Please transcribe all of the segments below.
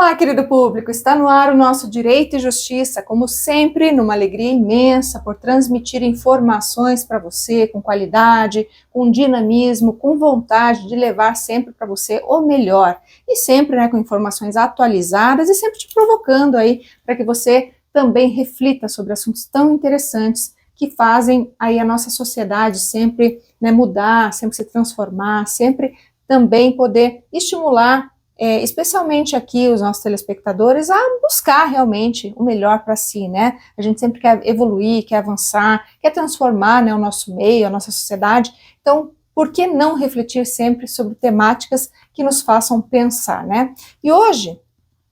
Olá, querido público, está no ar o nosso Direito e Justiça, como sempre, numa alegria imensa por transmitir informações para você com qualidade, com dinamismo, com vontade de levar sempre para você o melhor. E sempre, com informações atualizadas e sempre te provocando aí para que você também reflita sobre assuntos tão interessantes que fazem aí a nossa sociedade sempre mudar, sempre se transformar, sempre também poder estimular especialmente aqui os nossos telespectadores, a buscar realmente o melhor para si, né? A gente sempre quer evoluir, quer avançar, quer transformar, o nosso meio, a nossa sociedade. Então, por que não refletir sempre sobre temáticas que nos façam pensar, né? E hoje,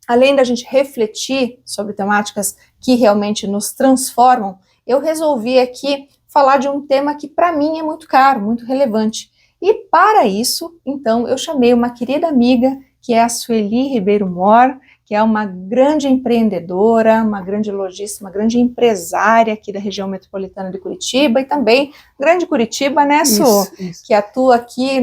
além da gente refletir sobre temáticas que realmente nos transformam, eu resolvi aqui falar de um tema que para mim é muito caro, muito relevante. E para isso, então, eu chamei uma querida amiga, que é a Sueli Ribeiro Mor, que é uma grande empreendedora, uma grande lojista, uma grande empresária aqui da região metropolitana de Curitiba e também grande Curitiba, né, Su? Isso. Que atua aqui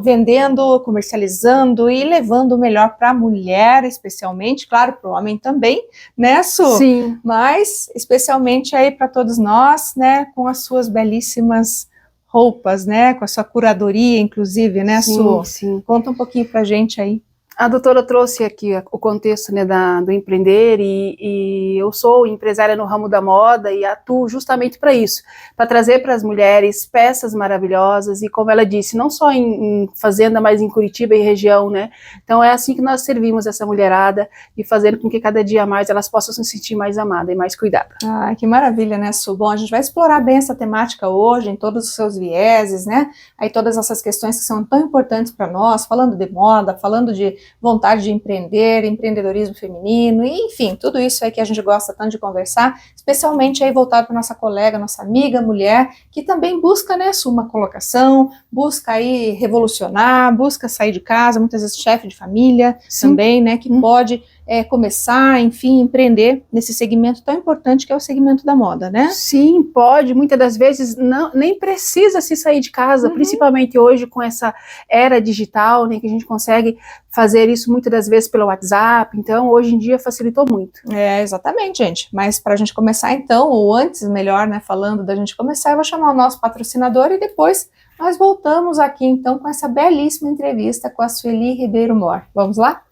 vendendo, comercializando e levando o melhor para a mulher, especialmente, claro, para o homem também, né, Su? Sim. Mas especialmente aí para todos nós, né, com as suas belíssimas roupas, né, com a sua curadoria, inclusive, né, Su? Sim. Conta um pouquinho pra gente aí. A doutora trouxe aqui o contexto, né, do empreender e eu sou empresária no ramo da moda e atuo justamente para isso, para trazer para as mulheres peças maravilhosas e, como ela disse, não só em fazenda, mas em Curitiba e região, né? Então é assim que nós servimos essa mulherada e fazendo com que cada dia mais elas possam se sentir mais amada e mais cuidada. Ah, que maravilha, né, Su? Bom, a gente vai explorar bem essa temática hoje, em todos os seus vieses, né? Aí todas essas questões que são tão importantes para nós, falando de moda, falando de vontade de empreender, empreendedorismo feminino, e, enfim, tudo isso aí que a gente gosta tanto de conversar, especialmente aí voltado para nossa colega, nossa amiga, mulher, que também busca, né, uma colocação, busca aí revolucionar, busca sair de casa, muitas vezes chefe de família. Sim. Também, né, que pode começar, enfim, empreender nesse segmento tão importante que é o segmento da moda, né? Sim, pode, muitas das vezes nem precisa se sair de casa, principalmente hoje com essa era digital, né, que a gente consegue fazer isso muitas das vezes pelo WhatsApp, então hoje em dia facilitou muito. Exatamente, gente, mas para a gente começar então, ou antes, melhor, né, falando da gente começar, eu vou chamar o nosso patrocinador e depois nós voltamos aqui então com essa belíssima entrevista com a Sueli Ribeiro Mor. Vamos lá?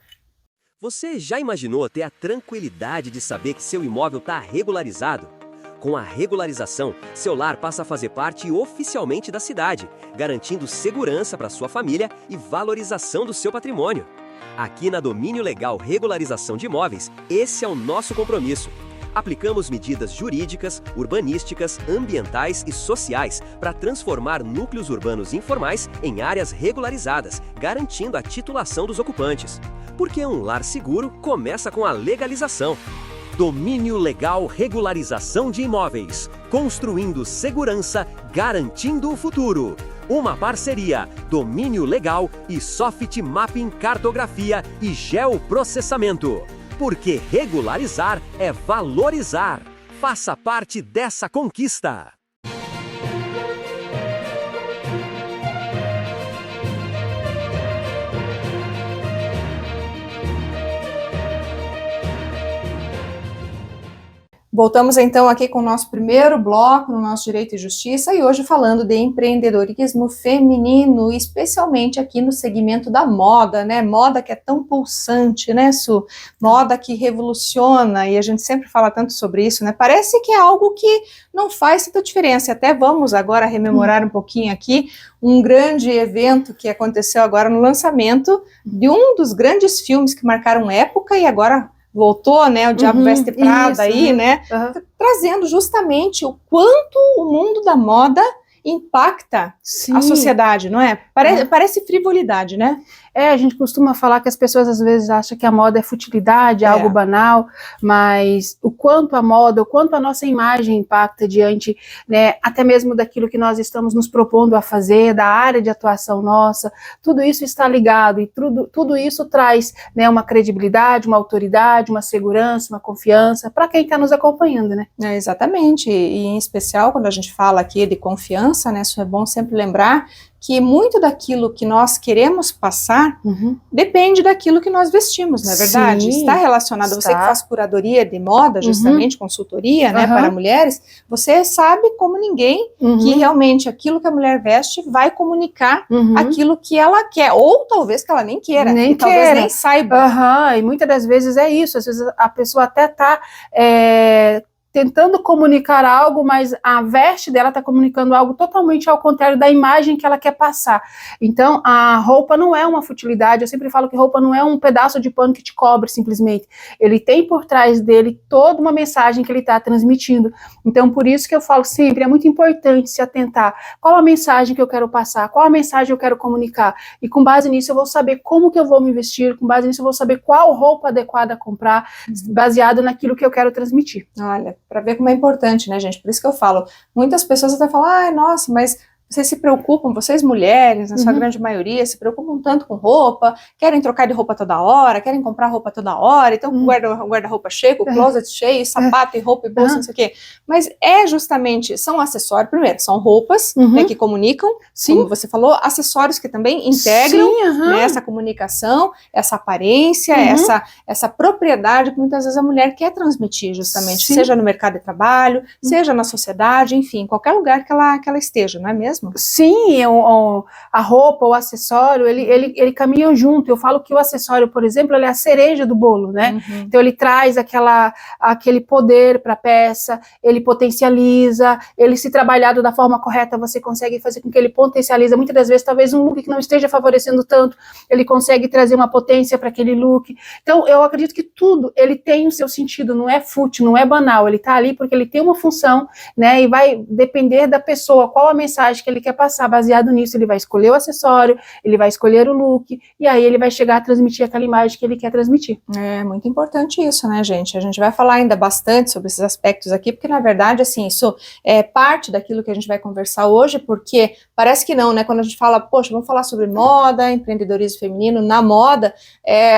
Você já imaginou ter a tranquilidade de saber que seu imóvel está regularizado? Com a regularização, seu lar passa a fazer parte oficialmente da cidade, garantindo segurança para sua família e valorização do seu patrimônio. Aqui na Domínio Legal Regularização de Imóveis, esse é o nosso compromisso. Aplicamos medidas jurídicas, urbanísticas, ambientais e sociais para transformar núcleos urbanos informais em áreas regularizadas, garantindo a titulação dos ocupantes. Porque um lar seguro começa com a legalização. Domínio Legal Regularização de Imóveis. Construindo segurança, garantindo o futuro. Uma parceria Domínio Legal e Soft Mapping Cartografia e Geoprocessamento. Porque regularizar é valorizar. Faça parte dessa conquista. Voltamos então aqui com o nosso primeiro bloco no nosso Direito e Justiça e hoje falando de empreendedorismo feminino, especialmente aqui no segmento da moda, né? Moda que é tão pulsante, né, Su? Moda que revoluciona e a gente sempre fala tanto sobre isso, né? Parece que é algo que não faz tanta diferença. Até vamos agora rememorar um pouquinho aqui um grande evento que aconteceu agora no lançamento de um dos grandes filmes que marcaram época e agora voltou, né, o Diabo Veste Prada aí, né, trazendo justamente o quanto o mundo da moda impacta a sociedade, não é? Parece frivolidade, né? A gente costuma falar que as pessoas às vezes acham que a moda é futilidade, é algo banal, mas o quanto a moda, o quanto a nossa imagem impacta diante, né, até mesmo daquilo que nós estamos nos propondo a fazer, da área de atuação nossa, tudo isso está ligado e tudo isso traz, né, uma credibilidade, uma autoridade, uma segurança, uma confiança para quem está nos acompanhando, né? Exatamente, e em especial quando a gente fala aqui de confiança, né, isso é bom sempre lembrar que muito daquilo que nós queremos passar depende daquilo que nós vestimos, não é verdade? Sim, está relacionado, você que faz curadoria de moda, justamente, consultoria, né, para mulheres, você sabe como ninguém que realmente aquilo que a mulher veste vai comunicar aquilo que ela quer, ou talvez que ela nem queira, e talvez nem saiba. E muitas das vezes é isso, às vezes a pessoa até está tentando comunicar algo, mas a veste dela está comunicando algo totalmente ao contrário da imagem que ela quer passar. Então, a roupa não é uma futilidade, eu sempre falo que roupa não é um pedaço de pano que te cobre, simplesmente. Ele tem por trás dele toda uma mensagem que ele está transmitindo. Então, por isso que eu falo sempre, é muito importante se atentar. Qual a mensagem que eu quero passar? Qual a mensagem eu quero comunicar? E com base nisso, eu vou saber como que eu vou me vestir, com base nisso, eu vou saber qual roupa adequada a comprar, baseado naquilo que eu quero transmitir. Olha, para ver como é importante, né, gente? Por isso que eu falo, muitas pessoas até falam, ai, nossa, mas vocês se preocupam, vocês mulheres, na sua grande maioria, se preocupam tanto com roupa, querem trocar de roupa toda hora, querem comprar roupa toda hora, então o guarda-roupa cheio, o closet cheio, sapato e roupa e bolsa, não sei o quê. Mas é justamente, são acessórios, primeiro, são roupas, né, que comunicam, como você falou, acessórios que também integram né, essa comunicação, essa aparência, essa propriedade que muitas vezes a mulher quer transmitir, justamente, seja no mercado de trabalho, seja na sociedade, enfim, em qualquer lugar que ela esteja, não é mesmo? Sim, a roupa, o acessório, ele caminham junto. Eu falo que o acessório, por exemplo, ele é a cereja do bolo, né? Então ele traz aquele poder para a peça, ele potencializa, ele se trabalhado da forma correta, você consegue fazer com que ele potencializa. Muitas das vezes, talvez um look que não esteja favorecendo tanto, ele consegue trazer uma potência para aquele look. Então eu acredito que tudo, ele tem o seu sentido, não é fútil, não é banal, ele tá ali porque ele tem uma função, né? E vai depender da pessoa, qual a mensagem que ele quer passar, baseado nisso, ele vai escolher o acessório, ele vai escolher o look, e aí ele vai chegar a transmitir aquela imagem que ele quer transmitir. É muito importante isso, né, gente? A gente vai falar ainda bastante sobre esses aspectos aqui, porque na verdade, assim, isso é parte daquilo que a gente vai conversar hoje, porque parece que não, né? Quando a gente fala, poxa, vamos falar sobre moda, empreendedorismo feminino na moda,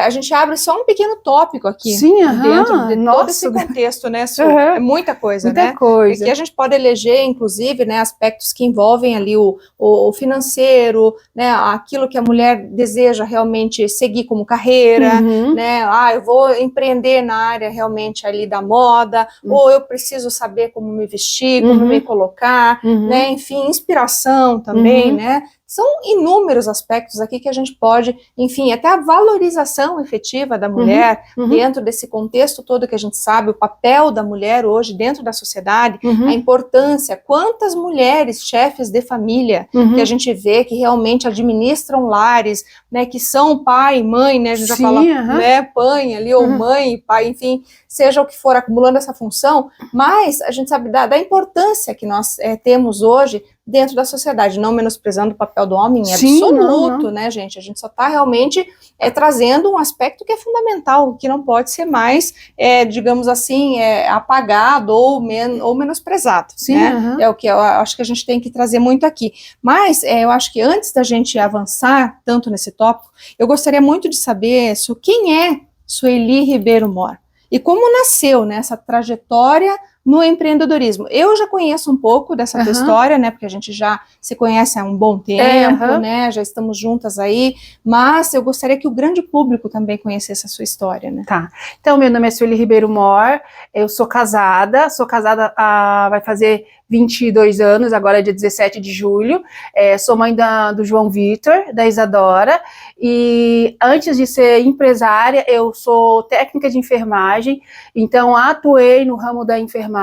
a gente abre só um pequeno tópico aqui, dentro de todo esse contexto, né, Su? É muita coisa, né? Coisa. Aqui a gente pode eleger, inclusive, né, aspectos que envolvem ali o financeiro, né, aquilo que a mulher deseja realmente seguir como carreira, né, eu vou empreender na área realmente ali da moda, ou eu preciso saber como me vestir, como me colocar, né, enfim, inspiração também, né, são inúmeros aspectos aqui que a gente pode, enfim, até a valorização efetiva da mulher dentro desse contexto todo que a gente sabe, o papel da mulher hoje dentro da sociedade, a importância, quantas mulheres chefes de família que a gente vê que realmente administram lares, né, que são pai, mãe, né, a gente já fala, né, pai ali, ou mãe, pai, enfim, seja o que for, acumulando essa função, mas a gente sabe da importância que nós temos hoje dentro da sociedade, não menosprezando o papel do homem em absoluto, né, gente? A gente só está realmente trazendo um aspecto que é fundamental, que não pode ser mais, digamos assim, apagado ou menosprezado, né? É o que eu acho que a gente tem que trazer muito aqui. Mas eu acho que antes da gente avançar tanto nesse tópico, eu gostaria muito de saber quem é Sueli Ribeiro Mor e como nasceu nessa trajetória no empreendedorismo. Eu já conheço um pouco dessa tua história, né, porque a gente já se conhece há um bom tempo, né, já estamos juntas aí, mas eu gostaria que o grande público também conhecesse a sua história, né. Tá, então meu nome é Sueli Ribeiro Mor, eu sou casada vai fazer 22 anos, agora é dia 17 de julho, sou mãe do João Vitor, da Isadora, e antes de ser empresária, eu sou técnica de enfermagem, então atuei no ramo da enfermagem,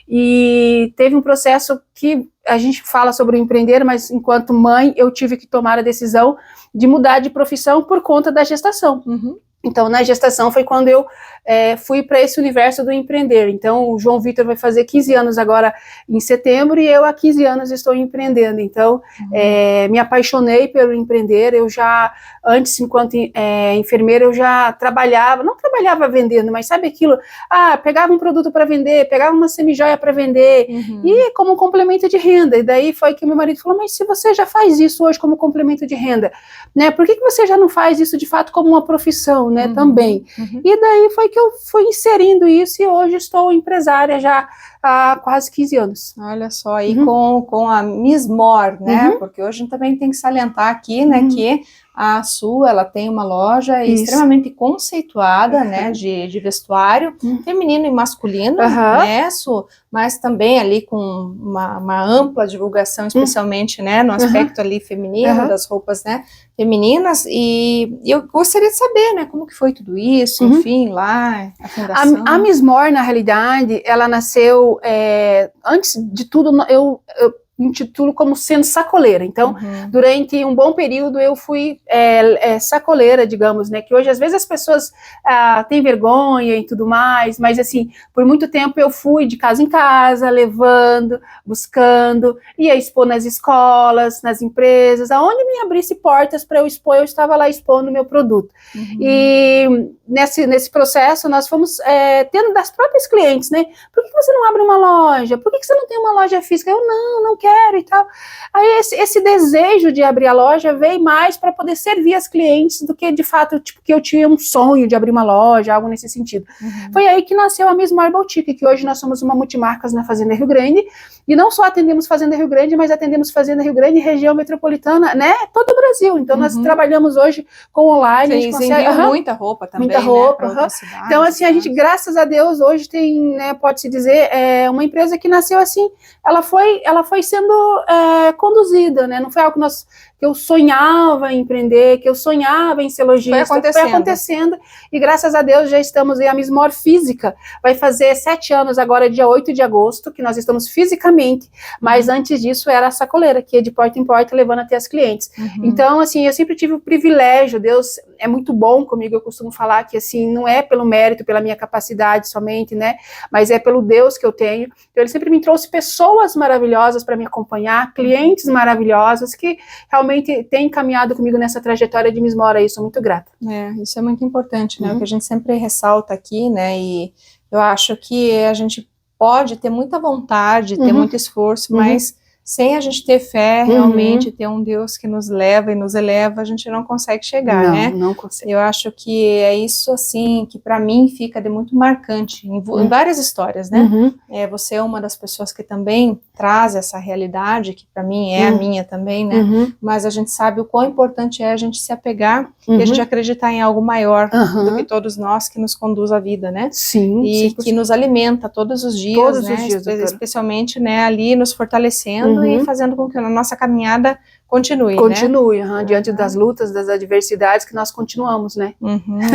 e teve um processo que a gente fala sobre o empreender, mas enquanto mãe eu tive que tomar a decisão de mudar de profissão por conta da gestação. Então, na gestação foi quando eu fui para esse universo do empreender. Então, o João Vitor vai fazer 15 anos agora em setembro, e eu há 15 anos estou empreendendo. Então, me apaixonei pelo empreender. Eu já, antes, enquanto enfermeira, eu já trabalhava, não trabalhava vendendo, mas sabe aquilo? Pegava um produto para vender, pegava uma semijoia para vender, e como complemento de renda. E daí foi que meu marido falou, mas se você já faz isso hoje como complemento de renda, né, por que você já não faz isso de fato como uma profissão? educação, né, também. E daí foi que eu fui inserindo isso e hoje estou empresária já há quase 15 anos. Olha só, aí com a Miss More, né, porque hoje a gente também tem que salientar aqui, né, que a Su, ela tem uma loja extremamente conceituada, né, de vestuário feminino e masculino, né, Su, mas também ali com uma ampla divulgação, especialmente, né, no aspecto ali feminino, das roupas, né, femininas, e eu gostaria de saber, né, como que foi tudo isso, enfim, lá, a fundação. A Miss More, na realidade, ela nasceu, antes de tudo, eu me intitulo como sendo sacoleira, então, durante um bom período eu fui sacoleira, digamos, né, que hoje às vezes as pessoas têm vergonha e tudo mais, mas assim, por muito tempo eu fui de casa em casa, levando, buscando, ia expor nas escolas, nas empresas, aonde me abrisse portas para eu expor, eu estava lá expondo o meu produto. E nesse processo nós fomos tendo das próprias clientes, né, por que você não abre uma loja? Por que você não tem uma loja física? Eu não quero e tal. Aí esse desejo de abrir a loja veio mais para poder servir as clientes do que de fato, tipo, que eu tinha um sonho de abrir uma loja, algo nesse sentido. Foi aí que nasceu a Miss More Boutique, que hoje nós somos uma multimarcas na Fazenda Rio Grande, e não só atendemos Fazenda Rio Grande, mas atendemos Fazenda Rio Grande, região metropolitana, né, todo o Brasil. Então nós trabalhamos hoje com online. Vocês enviam muita roupa também, muita roupa, né, então assim, a gente, graças a Deus, hoje tem, né, pode-se dizer, uma empresa que nasceu assim, ela foi sendo conduzida, né, não foi algo que eu sonhava em empreender, que eu sonhava em ser lojista, foi acontecendo, e graças a Deus já estamos em a Miss More física, vai fazer 7 anos agora, dia 8 de agosto, que nós estamos fisicamente, mas antes disso era a sacoleira, que é de porta em porta, levando até as clientes. Então, assim, eu sempre tive o privilégio, Deus é muito bom comigo, eu costumo falar que, assim, não é pelo mérito, pela minha capacidade somente, né, mas é pelo Deus que eu tenho. Então, ele sempre me trouxe pessoas maravilhosas para me acompanhar, clientes maravilhosas, que realmente têm caminhado comigo nessa trajetória de Miss More, e sou muito grata. Isso é muito importante, né, o que a gente sempre ressalta aqui, né, e eu acho que a gente pode ter muita vontade, ter muito esforço, mas sem a gente ter fé, realmente, ter um Deus que nos leva e nos eleva, a gente não consegue chegar, né? Não consegue. Eu acho que é isso, assim, que para mim fica de muito marcante, em várias histórias, né? Você é uma das pessoas que também traz essa realidade, que para mim é a minha também, né? Mas a gente sabe o quão importante é a gente se apegar e a gente acreditar em algo maior do que todos nós, que nos conduz à vida, né? Sim. E que nos alimenta todos os dias, todos né? Os dias, especialmente, né, ali nos fortalecendo e fazendo com que a nossa caminhada continue, né? Diante das lutas, das adversidades que nós continuamos, né?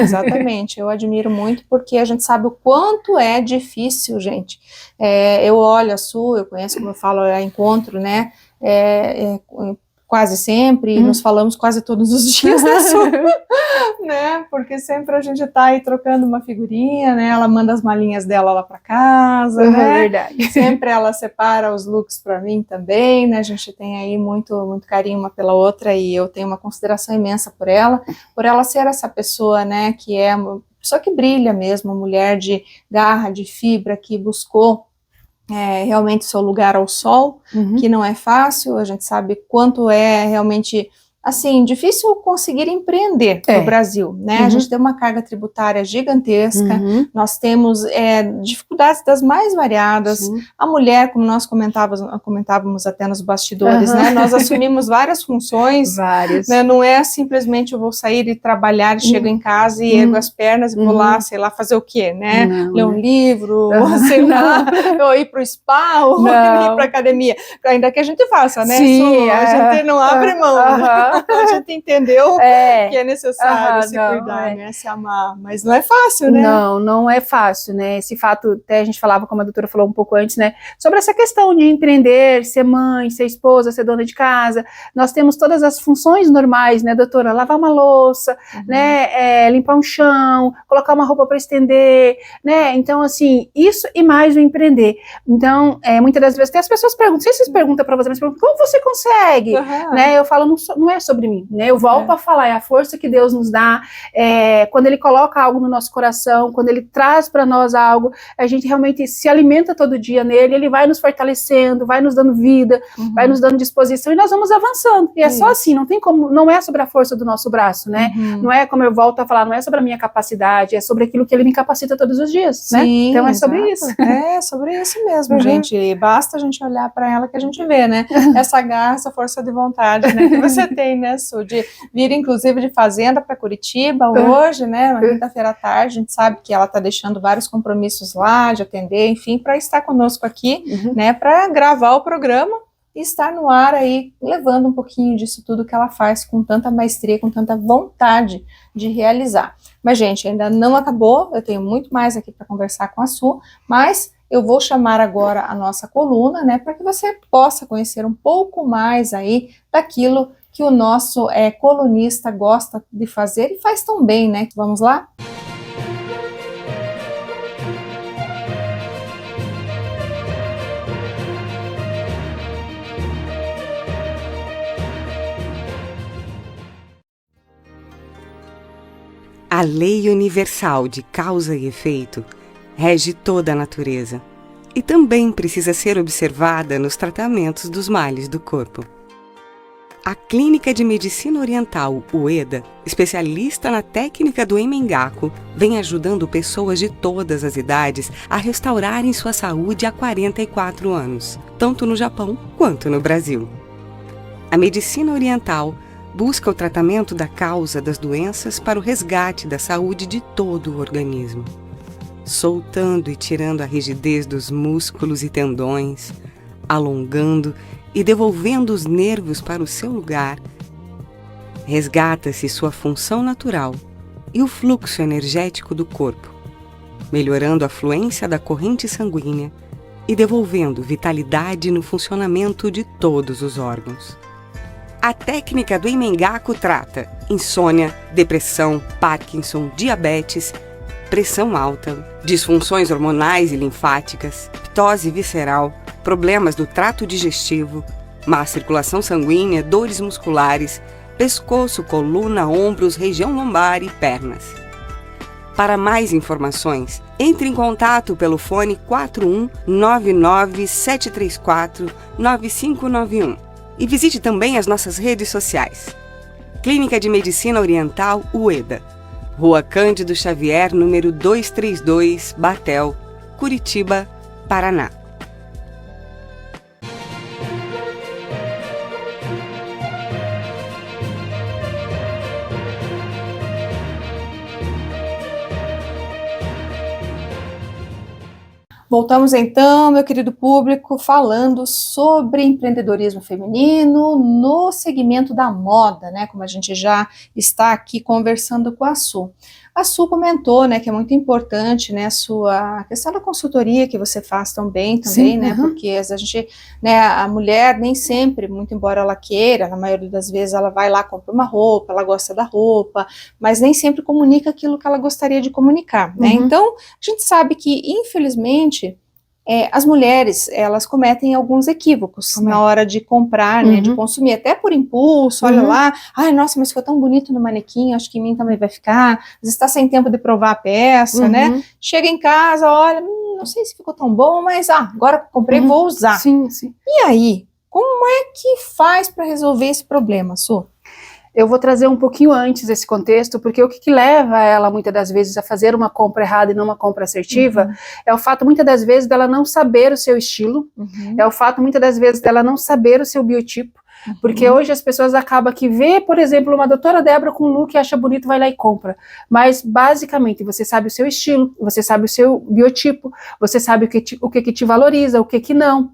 Exatamente, eu admiro muito porque a gente sabe o quanto é difícil, gente. Eu olho a Su, eu conheço, como eu falo, a encontro, né, quase sempre, nos falamos quase todos os dias, né, Su? Né, porque sempre a gente tá aí trocando uma figurinha, né, ela manda as malinhas dela lá pra casa, né, verdade. Sempre ela separa os looks pra mim também, né, a gente tem aí muito carinho uma pela outra, e eu tenho uma consideração imensa por ela ser essa pessoa, né, que é uma pessoa que brilha mesmo, uma mulher de garra, de fibra, que buscou realmente seu lugar ao sol, que não é fácil, a gente sabe quanto é realmente, assim, difícil conseguir empreender no Brasil, né? A gente tem uma carga tributária gigantesca, nós temos dificuldades das mais variadas, a mulher, como nós comentávamos até nos bastidores, né? Nós assumimos várias funções, né? Não é simplesmente eu vou sair e trabalhar, chego em casa e ergo as pernas e vou lá, sei lá, fazer o quê, né? Ler um livro, sei lá, ou ir pro spa, ou ir pra academia, ainda que a gente faça, né? Sim, a gente não abre mão, né? A gente entendeu que é necessário se cuidar, né, se amar, mas não é fácil, né? Não é fácil, né, esse fato, até a gente falava, como a doutora falou um pouco antes, né, sobre essa questão de empreender, ser mãe, ser esposa, ser dona de casa, nós temos todas as funções normais, né, doutora, lavar uma louça, né, limpar um chão, colocar uma roupa para estender, né, então assim, isso e mais o empreender. Então, muitas das vezes, até as pessoas perguntam, não sei se vocês perguntam para você, mas perguntam, como você consegue, né, eu falo, não é sobre mim, né? Eu volto a falar, é a força que Deus nos dá, quando Ele coloca algo no nosso coração, quando Ele traz para nós algo, a gente realmente se alimenta todo dia nele, Ele vai nos fortalecendo, vai nos dando vida, vai nos dando disposição, e nós vamos avançando, e é só assim, não tem como, não é sobre a força do nosso braço, né? Não é, como eu volto a falar, não é sobre a minha capacidade, é sobre aquilo que Ele me capacita todos os dias, né? Então é sobre isso. É sobre isso mesmo, gente, basta a gente olhar para ela que a gente vê, né? Essa garra, essa força de vontade, né, que você tem, né, Su, de vir inclusive de Fazenda para Curitiba hoje, né, na quinta-feira à tarde, a gente sabe que ela está deixando vários compromissos lá, de atender, enfim, para estar conosco aqui, né, para gravar o programa e estar no ar aí, levando um pouquinho disso tudo que ela faz com tanta maestria, com tanta vontade de realizar. Mas, gente, ainda não acabou, eu tenho muito mais aqui para conversar com a Su, mas eu vou chamar agora a nossa coluna, né, para que você possa conhecer um pouco mais aí daquilo que o nosso colunista gosta de fazer e faz tão bem, né? Vamos lá? A lei universal de causa e efeito rege toda a natureza e também precisa ser observada nos tratamentos dos males do corpo. A Clínica de Medicina Oriental Ueda, especialista na técnica do Emmengaku, vem ajudando pessoas de todas as idades a restaurarem sua saúde há 44 anos, tanto no Japão quanto no Brasil. A medicina oriental busca o tratamento da causa das doenças para o resgate da saúde de todo o organismo, soltando e tirando a rigidez dos músculos e tendões, alongando e devolvendo os nervos para o seu lugar. Resgata-se sua função natural e o fluxo energético do corpo, melhorando a fluência da corrente sanguínea e devolvendo vitalidade no funcionamento de todos os órgãos. A técnica do Emmengaku trata insônia, depressão, Parkinson, diabetes, pressão alta, disfunções hormonais e linfáticas, ptose visceral, problemas do trato digestivo, má circulação sanguínea, dores musculares, pescoço, coluna, ombros, região lombar e pernas. Para mais informações, entre em contato pelo fone 41 99 734 9591 e visite também as nossas redes sociais. Clínica de Medicina Oriental Ueda, Rua Cândido Xavier, número 232, Batel, Curitiba, Paraná. Voltamos então, meu querido público, falando sobre empreendedorismo feminino no segmento da moda, né, como a gente já está aqui conversando com a Su. A Su comentou, né, que é muito importante, né, a questão da consultoria que você faz também, Sim, né, porque a gente, né, a mulher nem sempre, muito embora ela queira, na maioria das vezes ela vai lá, compra uma roupa, ela gosta da roupa, mas nem sempre comunica aquilo que ela gostaria de comunicar, né, então a gente sabe que, infelizmente, as mulheres, elas cometem alguns equívocos na hora de comprar, né, de consumir, até por impulso, olha lá, ai, nossa, mas ficou tão bonito no manequim, acho que em mim também vai ficar, às vezes está sem tempo de provar a peça, né, chega em casa, olha, não sei se ficou tão bom, mas agora comprei, vou usar. Sim, sim. E aí, como é que faz para resolver esse problema, Su? Eu vou trazer um pouquinho antes esse contexto, porque o que leva ela, muitas das vezes, a fazer uma compra errada e não uma compra assertiva, é o fato, muitas das vezes, dela não saber o seu estilo, é o fato, muitas das vezes, dela não saber o seu biotipo, porque hoje as pessoas acabam que vê, por exemplo, uma doutora Débora com um look, acha bonito, vai lá e compra, mas, basicamente, você sabe o seu estilo, você sabe o seu biotipo, você sabe o que te valoriza, o que não.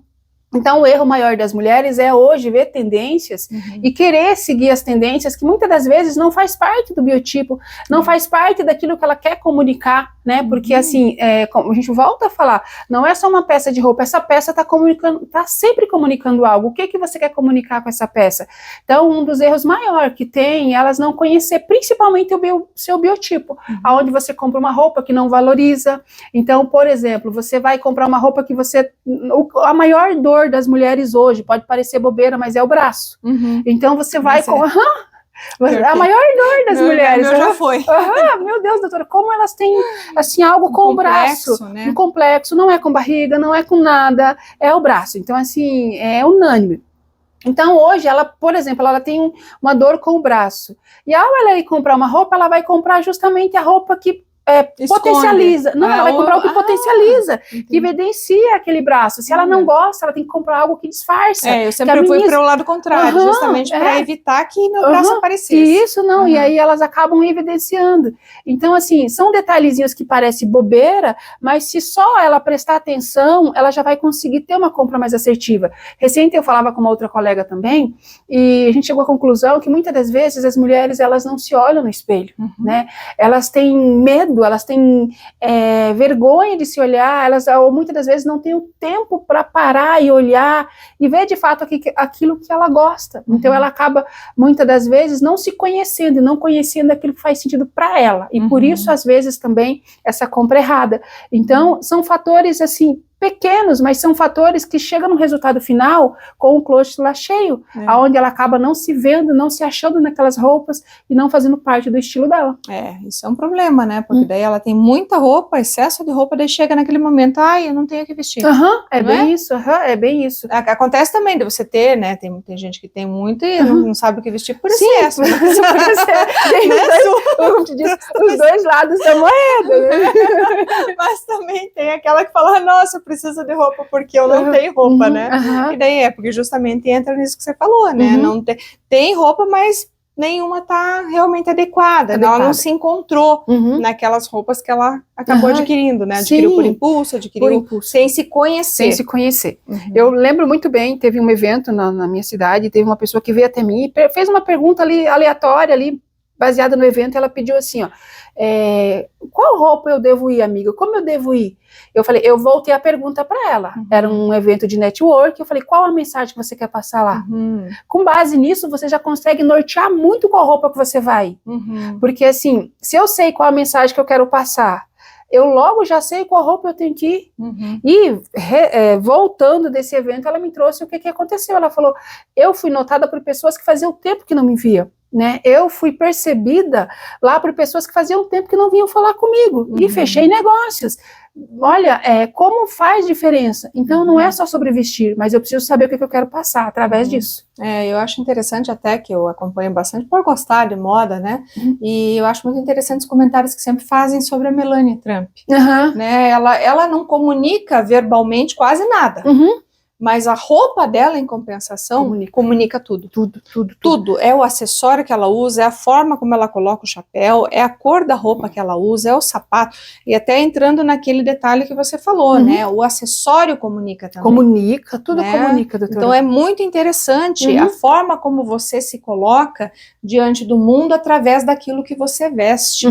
Então, o erro maior das mulheres é hoje ver tendências e querer seguir as tendências que muitas das vezes não faz parte do biotipo, não faz parte daquilo que ela quer comunicar, né? Porque assim, como a gente volta a falar, não é só uma peça de roupa, essa peça está comunicando, está sempre comunicando algo. O que que você quer comunicar com essa peça? Então, um dos erros maiores que tem é elas não conhecer principalmente o seu biotipo, aonde você compra uma roupa que não valoriza. Então, por exemplo, você vai comprar uma roupa que você... A maior dor das mulheres hoje, pode parecer bobeira, mas é o braço. Então, você vai com... A maior dor das mulheres. Meu já foi. Meu Deus, doutora, como elas têm assim, algo com o braço. Né? Um complexo, não é com barriga, não é com nada, é o braço. Então, assim, é unânime. Então, hoje, ela, por exemplo, ela tem uma dor com o braço. E ao ela ir comprar uma roupa, ela vai comprar justamente a roupa que potencializa. Não, ela vai comprar o que potencializa, que evidencia aquele braço. Se ela não gosta, ela tem que comprar algo que disfarça. Eu sempre fui para o lado contrário, justamente para evitar que meu braço aparecesse. Isso, não, e aí elas acabam evidenciando. Então, assim, são detalhezinhos que parecem bobeira, mas se só ela prestar atenção, ela já vai conseguir ter uma compra mais assertiva. Recente eu falava com uma outra colega também, e a gente chegou à conclusão que muitas das vezes as mulheres, elas não se olham no espelho, né? Elas têm medo, elas têm vergonha de se olhar, elas ou muitas das vezes não têm o tempo para parar e olhar e ver de fato aquilo que ela gosta. Então ela acaba muitas das vezes não se conhecendo e não conhecendo aquilo que faz sentido para ela. E por isso às vezes também essa compra errada. Então são fatores assim pequenos, mas são fatores que chegam no resultado final com o closet lá cheio, aonde ela acaba não se vendo, não se achando naquelas roupas e não fazendo parte do estilo dela. Isso é um problema, né? Porque daí ela tem muita roupa, excesso de roupa, daí chega naquele momento, eu não tenho o que vestir. É bem isso, é bem isso. Acontece também de você ter, né? Tem gente que tem muito e não sabe o que vestir por excesso. Sim, por excesso. Como te disse, os dois lados da moeda, né? Mas também tem aquela que fala, nossa, precisa de roupa porque eu não tenho roupa, né? E daí porque justamente entra nisso que você falou, né? Não tem roupa, mas nenhuma tá realmente adequada. Ela não se encontrou naquelas roupas que ela acabou adquirindo, né? Adquiriu por impulso, sem se conhecer. Sem se conhecer. Eu lembro muito bem, teve um evento na minha cidade, teve uma pessoa que veio até mim e fez uma pergunta ali, aleatória ali, baseada no evento, ela pediu assim, ó, qual roupa eu devo ir, amiga? Como eu devo ir? Eu falei, eu voltei a pergunta para ela. Era um evento de network, eu falei, qual a mensagem que você quer passar lá? Com base nisso, você já consegue nortear muito qual roupa que você vai. Porque assim, se eu sei qual a mensagem que eu quero passar, eu logo já sei qual roupa eu tenho que ir. E voltando desse evento, ela me trouxe o que aconteceu. Ela falou, eu fui notada por pessoas que faziam tempo que não me viam. Né? Eu fui percebida lá por pessoas que faziam tempo que não vinham falar comigo e fechei negócios. Olha, como faz diferença. Então não é só sobre vestir, mas eu preciso saber o que eu quero passar através disso. Eu acho interessante até, que eu acompanho bastante por gostar de moda, né? E eu acho muito interessante os comentários que sempre fazem sobre a Melania Trump. Né? Ela não comunica verbalmente quase nada. Mas a roupa dela, em compensação, comunica tudo. Tudo. É o acessório que ela usa, é a forma como ela coloca o chapéu, é a cor da roupa que ela usa, é o sapato. E até entrando naquele detalhe que você falou, né? O acessório comunica também. Comunica, tudo comunica, doutora. Então é muito interessante a forma como você se coloca diante do mundo através daquilo que você veste.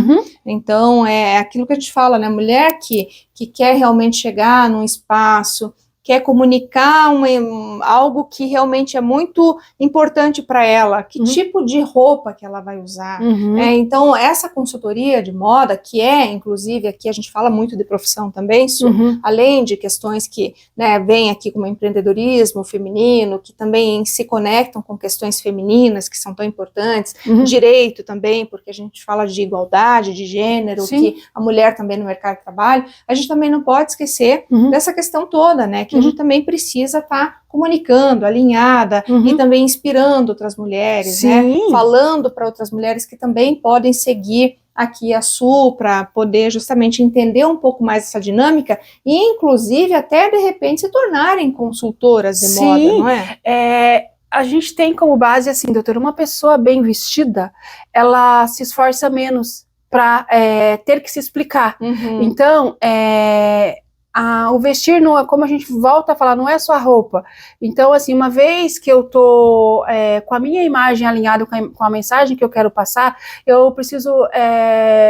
Então é aquilo que a gente fala, né? Mulher que quer realmente chegar num espaço, quer comunicar algo que realmente é muito importante para ela, que tipo de roupa que ela vai usar. Então, essa consultoria de moda, que inclusive, aqui a gente fala muito de profissão também, além de questões que vêm aqui como empreendedorismo feminino, que também se conectam com questões femininas, que são tão importantes, direito também, porque a gente fala de igualdade, de gênero, que a mulher também no mercado de trabalho, a gente também não pode esquecer dessa questão toda, né, que a gente também precisa estar comunicando, alinhada e também inspirando outras mulheres, né? Falando para outras mulheres que também podem seguir aqui a Su para poder justamente entender um pouco mais essa dinâmica e inclusive até de repente se tornarem consultoras de moda, não é? A gente tem como base assim, doutora, uma pessoa bem vestida, ela se esforça menos para ter que se explicar. Então, o vestir, não é, como a gente volta a falar, não é só a roupa. Então, assim, uma vez que eu tô com a minha imagem alinhada com a mensagem que eu quero passar, eu preciso,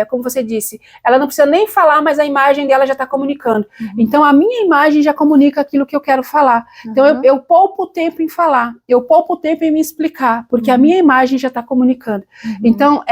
como você disse, ela não precisa nem falar, mas a imagem dela já está comunicando. Então, a minha imagem já comunica aquilo que eu quero falar. Então, eu poupo tempo em falar, eu poupo tempo em me explicar, porque a minha imagem já está comunicando. Então,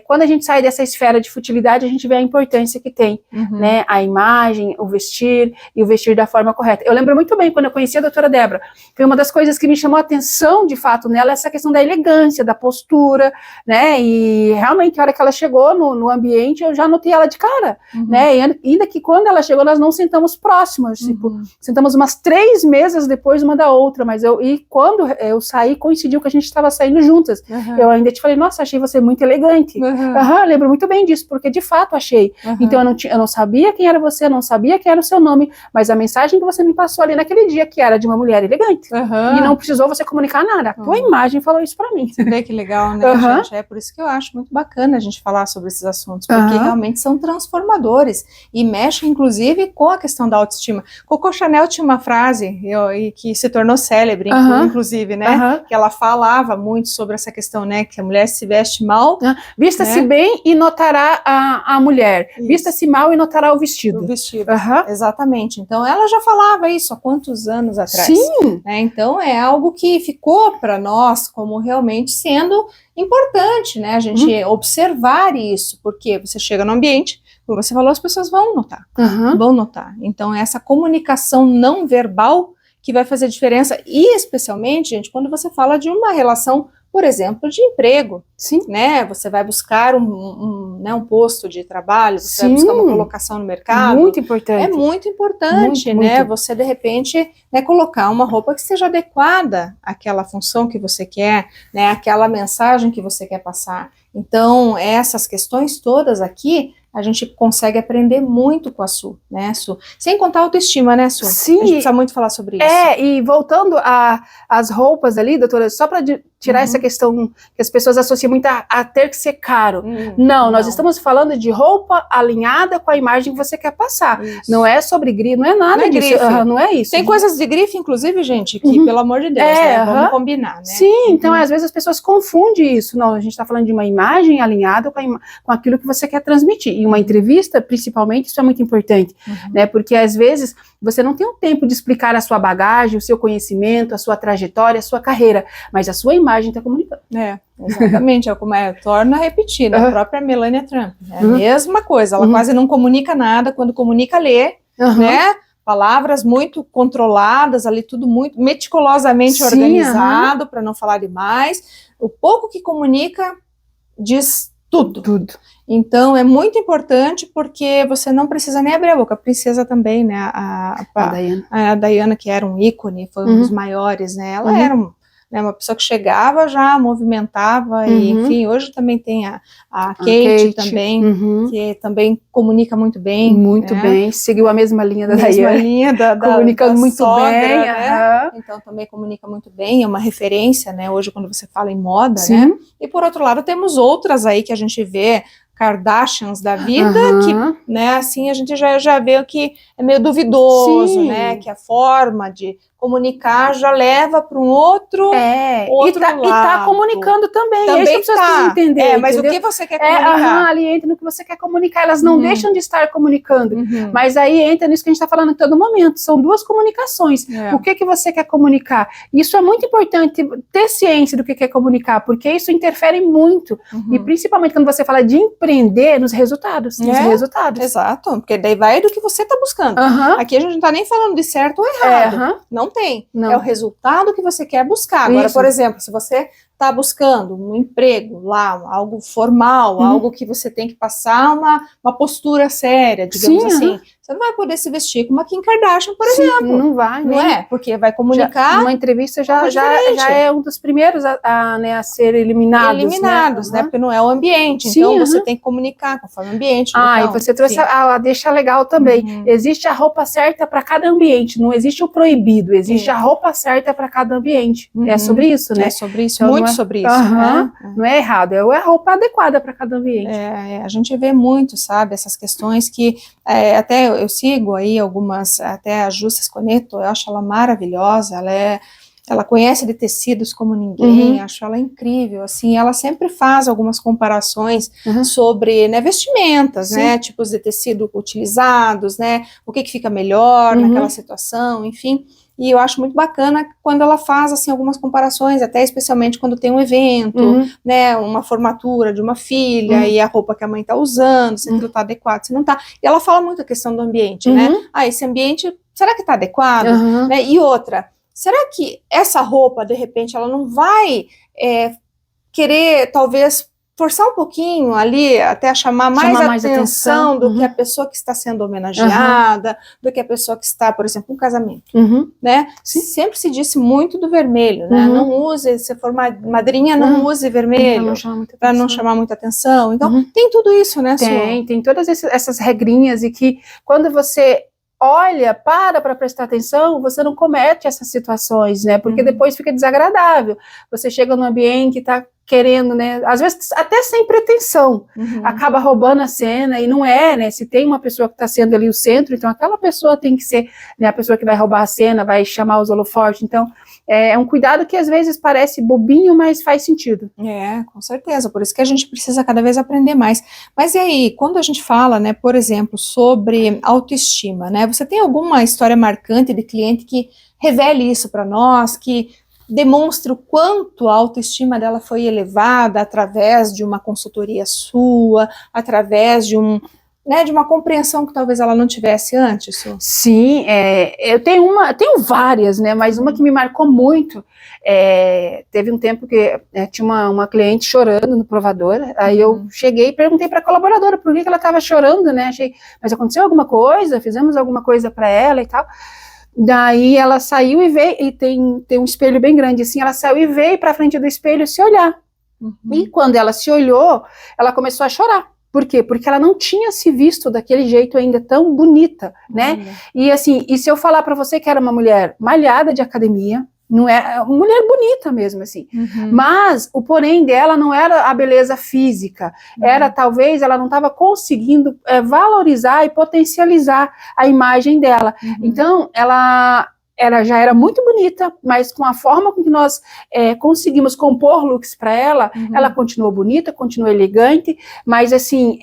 quando a gente sai dessa esfera de futilidade, a gente vê a importância que tem, né? A imagem, o vestir, e o vestir da forma correta. Eu lembro muito bem, quando eu conheci a doutora Débora, foi uma das coisas que me chamou a atenção, de fato, nela, essa questão da elegância, da postura, né, e realmente, a hora que ela chegou no ambiente, eu já notei ela de cara, né, e ainda que quando ela chegou, nós não sentamos próximas, tipo, sentamos umas 3 mesas depois uma da outra, e quando eu saí, coincidiu que a gente estava saindo juntas, eu ainda te falei, nossa, achei você muito elegante, eu lembro muito bem disso, porque de fato achei, então eu não sabia quem era você, eu não sabia quem era o seu nome, mas a mensagem que você me passou ali naquele dia, que era de uma mulher elegante, e não precisou você comunicar nada, a tua imagem falou isso pra mim. Você vê que legal, né, gente? É por isso que eu acho muito bacana a gente falar sobre esses assuntos, porque realmente são transformadores, e mexem, inclusive, com a questão da autoestima. Coco Chanel tinha uma frase, que se tornou célebre, inclusive, né, que ela falava muito sobre essa questão, né, que a mulher se veste mal, vista-se bem e notará a mulher, vista-se mal e notará o vestido. O vestido, exatamente. Então, ela já falava isso há quantos anos atrás? Sim. Né? Então, é algo que ficou para nós como realmente sendo importante, né? A gente observar isso, porque você chega no ambiente, como você falou, as pessoas vão notar. Vão notar. Então, essa comunicação não verbal que vai fazer diferença, e especialmente, gente, quando você fala de uma relação, por exemplo, de emprego, né? Você vai buscar um posto de trabalho, você vai buscar uma colocação no mercado. Muito importante. É muito importante, muito, né? muito. Você, de repente, colocar uma roupa que seja adequada àquela função que você quer, né? Àquela mensagem que você quer passar. Então, essas questões todas aqui, a gente consegue aprender muito com a Su, né, Su? Sem contar a autoestima, né, Su? Sim. A gente precisa muito falar sobre isso. E voltando às roupas ali, doutora, só para tirar essa questão que as pessoas associam muito a ter que ser caro. Não, nós estamos falando de roupa alinhada com a imagem que você quer passar. Isso. Não é sobre grife, não é nada disso. Não é isso. Tem coisas de grife, inclusive, gente, que, pelo amor de Deus, né, vamos combinar, né? Sim, então às vezes as pessoas confundem isso. Não, a gente está falando de uma imagem alinhada com aquilo que você quer transmitir. E uma entrevista, principalmente, isso é muito importante, né? Porque às vezes você não tem o tempo de explicar a sua bagagem, o seu conhecimento, a sua trajetória, a sua carreira, mas a sua imagem está comunicando. Exatamente, torna a repetir, né? A própria Melania Trump, né? A mesma coisa, ela quase não comunica nada, quando comunica, lê, né? Palavras muito controladas, ali tudo muito meticulosamente organizado, para não falar demais. O pouco que comunica diz tudo. Então, é muito importante, porque você não precisa nem abrir a boca. A princesa também, né, a Diana, que era um ícone, foi um dos maiores, né, ela era uma pessoa que chegava, já movimentava, e enfim, hoje também tem a Kate também, que também comunica muito bem. Muito bem, seguiu a mesma linha da Diana. Comunicando muito sogra, bem. Né? Então também comunica muito bem, é uma referência, né, hoje quando você fala em moda, né? E por outro lado temos outras aí que a gente vê, Kardashians da vida, que, né, assim, a gente já vê que é meio duvidoso, né, que a forma de comunicar já leva para um outro lado. E tá comunicando também. É isso que as pessoas precisam entender. Mas entendeu? o que você quer comunicar? Ali entra no que você quer comunicar. Elas não deixam de estar comunicando. Mas aí entra nisso que a gente está falando em todo momento. São duas comunicações. O que você quer comunicar? Isso é muito importante, ter ciência do que quer comunicar, porque isso interfere muito. E principalmente quando você fala de empreender, nos resultados. Exato, porque daí vai do que você está buscando. Aqui a gente não está nem falando de certo ou errado. Não tem. É o resultado que você quer buscar. Agora, por exemplo, se você está buscando um emprego lá, algo formal, algo que você tem que passar uma postura séria, digamos assim, você não vai poder se vestir como a Kim Kardashian, por exemplo. Não vai, não é? Porque vai comunicar. Uma entrevista já é um dos primeiros a ser eliminados, né? Porque não é o ambiente. Então você tem que comunicar conforme o ambiente. E você trouxe a deixa legal também. Existe a roupa certa para cada ambiente, não existe o proibido, existe a roupa certa para cada ambiente. É sobre isso, né? É sobre isso. Muito sobre isso, né? Não é errado, é a roupa adequada para cada ambiente. A gente vê muito, sabe, essas questões que até eu sigo aí algumas, até a Jusce Sconeto, eu acho ela maravilhosa, ela conhece de tecidos como ninguém, acho ela incrível, assim, ela sempre faz algumas comparações sobre, né, vestimentas, né, tipos de tecido utilizados, né, o que fica melhor naquela situação, enfim, e eu acho muito bacana quando ela faz, assim, algumas comparações, até especialmente quando tem um evento, né, uma formatura de uma filha, e a roupa que a mãe está usando, se aquilo está adequado, se não está, e ela fala muito a questão do ambiente, né, esse ambiente, será que está adequado, né, e outra, será que essa roupa, de repente, ela não vai querer, talvez, forçar um pouquinho ali, até chamar mais atenção do que a pessoa que está sendo homenageada, do que a pessoa que está, por exemplo, um casamento, né? Sempre se disse muito do vermelho, né? Não use, se for madrinha, não use vermelho, para não chamar muita atenção. Então, tem tudo isso, né, Su? Tem todas essas regrinhas, e que quando você olha, para prestar atenção, você não comete essas situações, né, porque depois fica desagradável, você chega num ambiente que está querendo, né, às vezes até sem pretensão, acaba roubando a cena, e não é, né, se tem uma pessoa que está sendo ali o centro, então aquela pessoa tem que ser, né, a pessoa que vai roubar a cena, vai chamar os holofotes, então é um cuidado que às vezes parece bobinho, mas faz sentido. Com certeza, por isso que a gente precisa cada vez aprender mais. Mas e aí, quando a gente fala, né, por exemplo, sobre autoestima, né, você tem alguma história marcante de cliente que revele isso para nós, que demonstra o quanto a autoestima dela foi elevada através de uma consultoria sua, através de de uma compreensão que talvez ela não tivesse antes? Su? Sim, eu tenho várias, né, mas uma que me marcou muito, teve um tempo que tinha uma cliente chorando no provador, aí eu cheguei e perguntei para a colaboradora por que ela estava chorando, né, mas aconteceu alguma coisa, fizemos alguma coisa para ela e tal. Daí ela saiu e veio, e tem um espelho bem grande assim, ela saiu e veio para frente do espelho se olhar, e quando ela se olhou, ela começou a chorar. Por quê? Porque ela não tinha se visto daquele jeito ainda tão bonita, né? E assim, e se eu falar para você que era uma mulher malhada de academia, não é uma mulher bonita mesmo, assim. Mas o porém dela não era a beleza física, era talvez ela não estava conseguindo valorizar e potencializar a imagem dela. Então, ela já era muito bonita, mas com a forma com que nós conseguimos compor looks para ela, ela continuou bonita, continuou elegante, mas assim,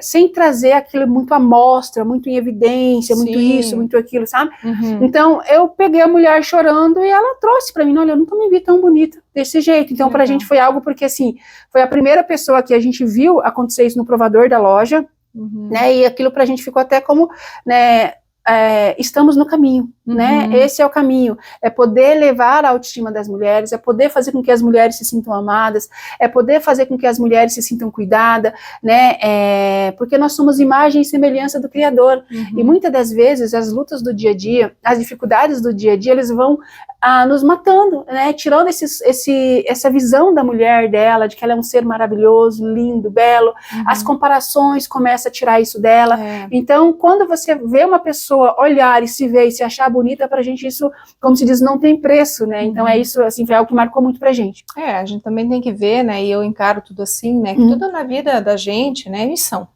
sem trazer aquilo muito à mostra, muito em evidência, muito isso, muito aquilo, sabe? Então, eu peguei a mulher chorando e ela trouxe para mim, olha, eu nunca me vi tão bonita desse jeito. Então, pra gente foi algo, porque assim, foi a primeira pessoa que a gente viu acontecer isso no provador da loja, né, e aquilo pra gente ficou até como, né, estamos no caminho, né? Esse é o caminho, é poder levar a autoestima das mulheres, é poder fazer com que as mulheres se sintam amadas, é poder fazer com que as mulheres se sintam cuidadas, né? Porque nós somos imagem e semelhança do Criador, e muitas das vezes as lutas do dia a dia, as dificuldades do dia a dia, eles vão nos matando, né? Tirando essa visão da mulher dela, de que ela é um ser maravilhoso, lindo, belo, as comparações começam a tirar isso dela. Então, quando você vê uma pessoa olhar e se ver e se achar bonita, pra gente isso, como se diz, não tem preço, né? Então é isso, assim, foi algo que marcou muito pra gente. A gente também tem que ver, né, e eu encaro tudo assim, né, que tudo na vida da gente, né, é missão.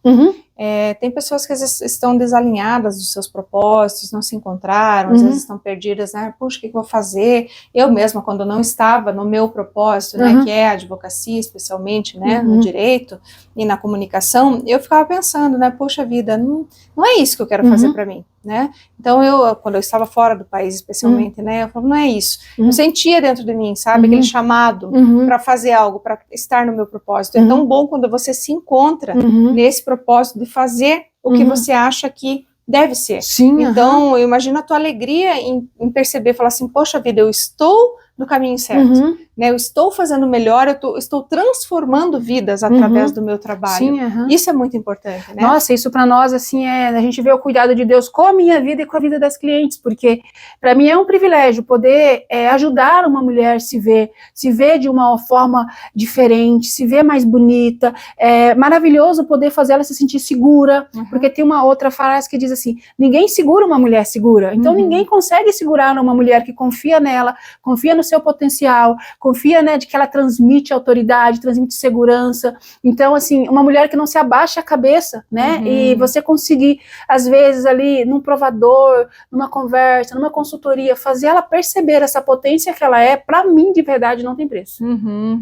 Tem pessoas que às vezes estão desalinhadas dos seus propósitos, não se encontraram, às vezes estão perdidas, né, puxa, o que eu vou fazer? Eu mesma, quando não estava no meu propósito, né, que é a advocacia, especialmente, né, no direito e na comunicação, eu ficava pensando, né, poxa vida, não é isso que eu quero fazer para mim, né? Então quando eu estava fora do país, especialmente, né, eu falava, não é isso. Eu sentia dentro de mim, sabe, aquele chamado para fazer algo, para estar no meu propósito. É tão bom quando você se encontra nesse propósito de fazer o que você acha que deve ser. Então, eu imagino a tua alegria em perceber, falar assim, poxa vida, eu estou no caminho certo, né? Eu estou fazendo melhor, eu estou transformando vidas através do meu trabalho. Isso é muito importante, né? Nossa, isso para nós, assim, a gente vê o cuidado de Deus com a minha vida e com a vida das clientes, porque para mim é um privilégio poder ajudar uma mulher se ver de uma forma diferente, se ver mais bonita. É maravilhoso poder fazer ela se sentir segura, porque tem uma outra frase que diz assim, ninguém segura uma mulher segura, então ninguém consegue segurar uma mulher que confia nela, confia no seu potencial, confia, né, de que ela transmite autoridade, transmite segurança. Então, assim, uma mulher que não se abaixa a cabeça, né, e você conseguir, às vezes, ali, num provador, numa conversa, numa consultoria, fazer ela perceber essa potência que ela é, para mim, de verdade, não tem preço.